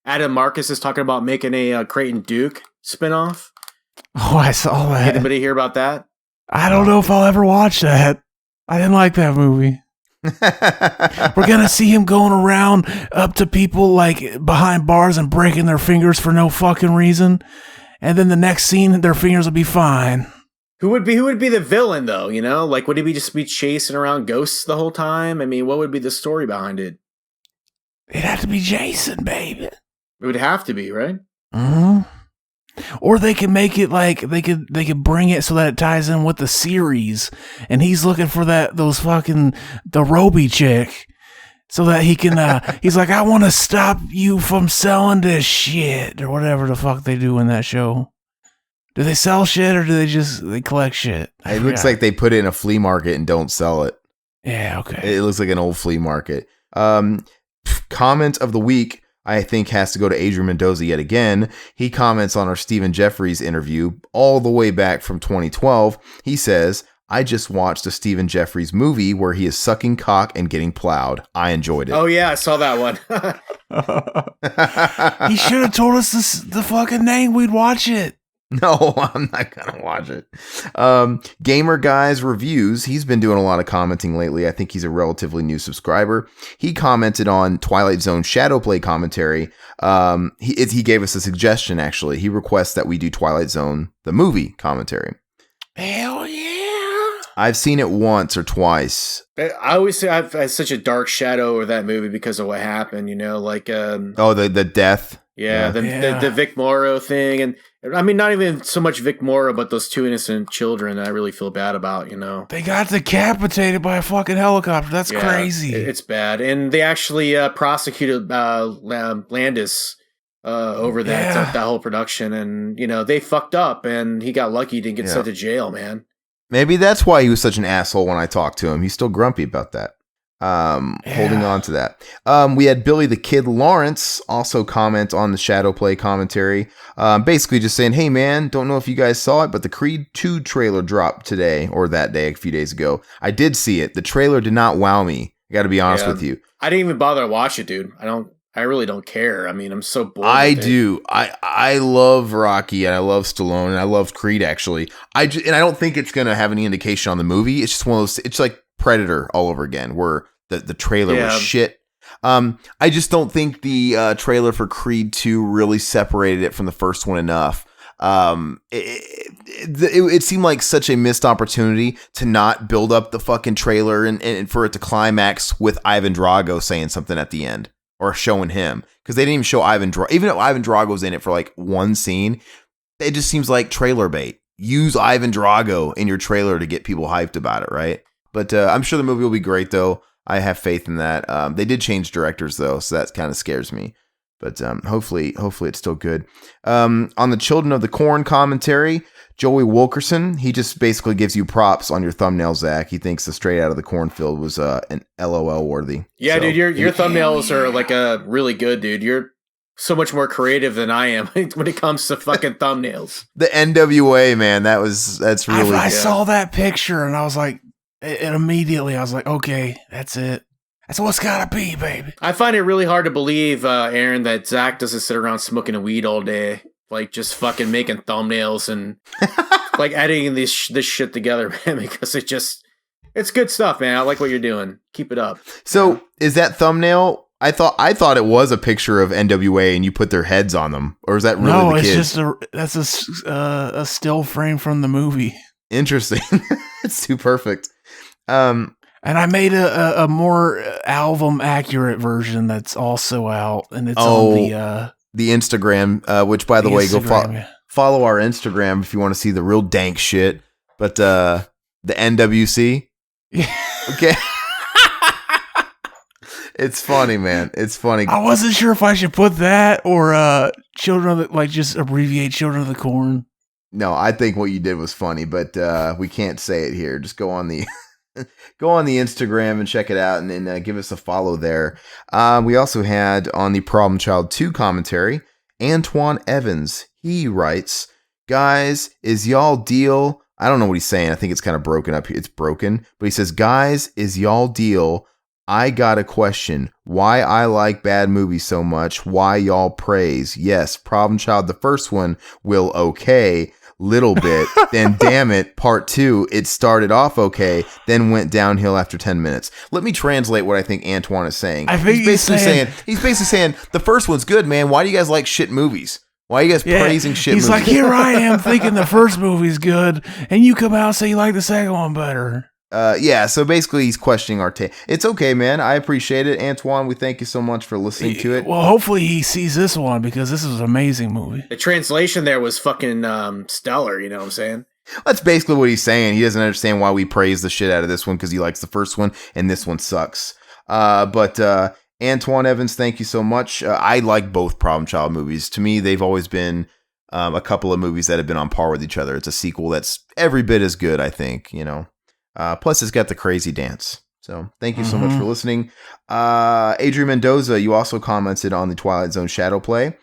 Adam Marcus is talking about making a Creighton Duke spinoff. Oh, I saw that. Anybody hear about that? I don't know if I'll ever watch that. I didn't like that movie. We're going to see him going around up to people like behind bars and breaking their fingers for no fucking reason. And then the next scene, their fingers will be fine. Who would be the villain though? Like, would he just be chasing around ghosts the whole time? I mean, what would be the story behind it? It'd have to be Jason, baby. It would have to be, right? Mm-hmm. Or they could make it like they could bring it so that it ties in with the series, and he's looking for the Roby chick, so that he can he's like, I want to stop you from selling this shit or whatever the fuck they do in that show. Do they sell shit or do they collect shit? It looks like they put it in a flea market and don't sell it. Yeah, okay. It looks like an old flea market. Comment of the week, I think, has to go to Adrian Mendoza yet again. He comments on our Stephen Jeffries interview all the way back from 2012. He says, I just watched a Stephen Jeffries movie where he is sucking cock and getting plowed. I enjoyed it. Oh, yeah, I saw that one. He should have told us the fucking name. We'd watch it. No, I'm not going to watch it. Gamer Guys Reviews. He's been doing a lot of commenting lately. I think he's a relatively new subscriber. He commented on Twilight Zone Shadowplay commentary. He gave us a suggestion, actually. He requests that we do Twilight Zone, the movie commentary. Hell yeah. I've seen it once or twice. I always say I've had such a dark shadow over that movie because of what happened, like... the death. Yeah, the Vic Morrow thing. And I mean, not even so much Vic Morrow, but those two innocent children that I really feel bad about, They got decapitated by a fucking helicopter. That's crazy. It's bad. And they actually prosecuted Landis over that whole production. And, they fucked up and he got lucky to get sent to jail, man. Maybe that's why he was such an asshole when I talked to him. He's still grumpy about that. Holding on to that. We had Billy the Kid Lawrence also comment on the Shadowplay commentary. Basically just saying, hey man, don't know if you guys saw it, but the Creed 2 trailer dropped today or that day, a few days ago. I did see it. The trailer did not wow me. I got to be honest with you. I didn't even bother to watch it, dude. I really don't care. I mean, I'm so bored. I do. I love Rocky and I love Stallone and I love Creed actually. I don't think it's going to have any indication on the movie. It's just one of those, it's like Predator all over again, where the trailer was shit. I just don't think the trailer for Creed 2 really separated it from the first one enough. It seemed like such a missed opportunity to not build up the fucking trailer and for it to climax with Ivan Drago saying something at the end or showing him, because they didn't even show Ivan Drago. Even if Ivan Drago's in it for like one scene, it just seems like trailer bait. Use Ivan Drago in your trailer to get people hyped about it, right? But I'm sure the movie will be great, though. I have faith in that. They did change directors, though, so that kind of scares me. But hopefully it's still good. On the Children of the Corn commentary, Joey Wilkerson, he just basically gives you props on your thumbnail, Zach. He thinks the Straight Out of the Cornfield was an LOL worthy. Yeah, so, dude, your thumbnails are like really good, dude. You're so much more creative than I am when it comes to fucking thumbnails. The NWA, man, that's really. I saw that picture and I was like. And immediately I was like, okay, that's it. That's what's gotta be, baby. I find it really hard to believe, Aaron, that Zach doesn't sit around smoking a weed all day, like just fucking making thumbnails and like editing this shit together, man, because it's good stuff, man. I like what you're doing. Keep it up. So is that thumbnail? I thought it was a picture of NWA and you put their heads on them, or is that really the kids? No, it's just a still frame from the movie. Interesting. It's too perfect. And I made a more album accurate version that's also out, and it's on the Instagram, which by the way, go follow our Instagram if you want to see the real dank shit. But the NWC, okay, it's funny, man. It's funny. I wasn't sure if I should put that or Children of the, like just abbreviate Children of the Corn. No, I think what you did was funny, but we can't say it here. Just go on the Go on the Instagram and check it out, and then give us a follow there. We also had on the Problem Child 2 commentary, Antoine Evans. He writes, guys, is y'all deal? I don't know what he's saying. I think it's kind of broken up. It's broken. But he says, guys, is y'all deal? I got a question. Why I like bad movies so much? Why y'all praise? Yes, Problem Child, the first one, will okay. Little bit. Then, damn it, part 2, it started off okay, then went downhill after 10 minutes. Let me translate what I think Antoine is saying. I think he's basically saying, the first one's good, man. Why do you guys like shit movies? Why are you guys praising shit movies? He's like, here I am thinking the first movie's good, and you come out and say you like the second one better. Yeah, so basically he's questioning our take. It's okay, man. I appreciate it. Antoine, we thank you so much for listening to it. Well, hopefully he sees this one because this is an amazing movie. The translation there was fucking stellar, you know what I'm saying? That's basically what he's saying. He doesn't understand why we praise the shit out of this one because he likes the first one and this one sucks. But Antoine Evans, thank you so much. I like both Problem Child movies. To me, they've always been a couple of movies that have been on par with each other. It's a sequel that's every bit as good, I think, you know. Plus, it's got the crazy dance. So, thank you so much for listening. Adrian Mendoza, you also commented on the Twilight Zone Shadow Play.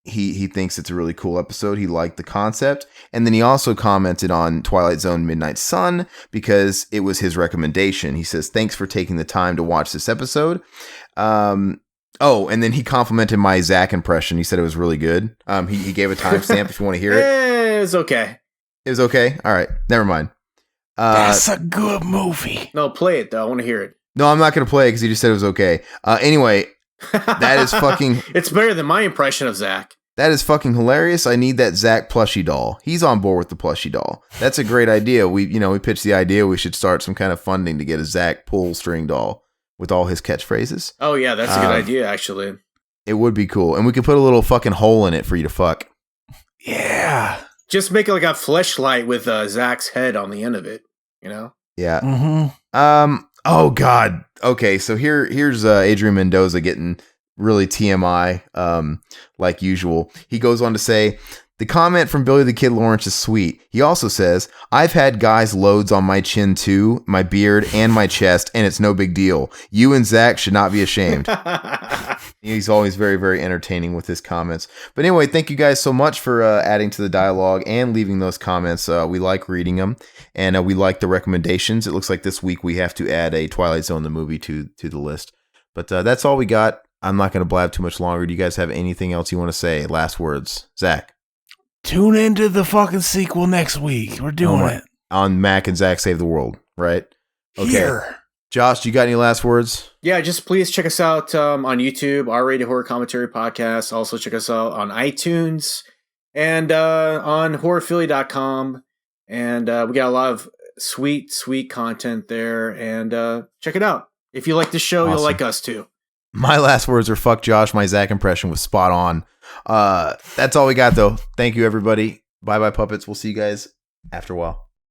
He thinks it's a really cool episode. He liked the concept. And then he also commented on Twilight Zone Midnight Sun because it was his recommendation. He says, thanks for taking the time to watch this episode. And then he complimented my Zach impression. He said it was really good. He gave a timestamp if you want to hear it. It was okay. It was okay? All right. Never mind. That's a good movie. No, play it, though. I want to hear it. No, I'm not going to play it because he just said it was okay. Anyway, that is fucking... It's better than my impression of Zach. That is fucking hilarious. I need that Zach plushie doll. He's on board with the plushie doll. That's a great idea. We pitched the idea we should start some kind of funding to get a Zach pull string doll with all his catchphrases. Oh, yeah, that's a good idea, actually. It would be cool. And we could put a little fucking hole in it for you to fuck. Yeah. Just make it like a fleshlight with Zach's head on the end of it, you know? Yeah. Mm-hmm. Oh, God. Okay, so here's Adrian Mendoza getting really TMI, like usual. He goes on to say, the comment from Billy the Kid Lawrence is sweet. He also says, I've had guys loads on my chin too, my beard, and my chest, and it's no big deal. You and Zach should not be ashamed. He's always very, very entertaining with his comments. But anyway, thank you guys so much for adding to the dialogue and leaving those comments. We like reading them, and we like the recommendations. It looks like this week we have to add a Twilight Zone the movie to the list. But that's all we got. I'm not going to blab too much longer. Do you guys have anything else you want to say? Last words. Zach. Tune into the fucking sequel next week. We're doing it. On Mac and Zach Save the World, right? Okay. Here. Josh, you got any last words? Yeah, just please check us out on YouTube, R-Rated Horror Commentary Podcast. Also check us out on iTunes and on horrorphilly.com. And we got a lot of sweet, sweet content there. And check it out. If you like the show, You'll like us too. My last words are fuck Josh. My Zach impression was spot on. That's all we got, though. Thank you, everybody. Bye-bye, puppets. We'll see you guys after a while.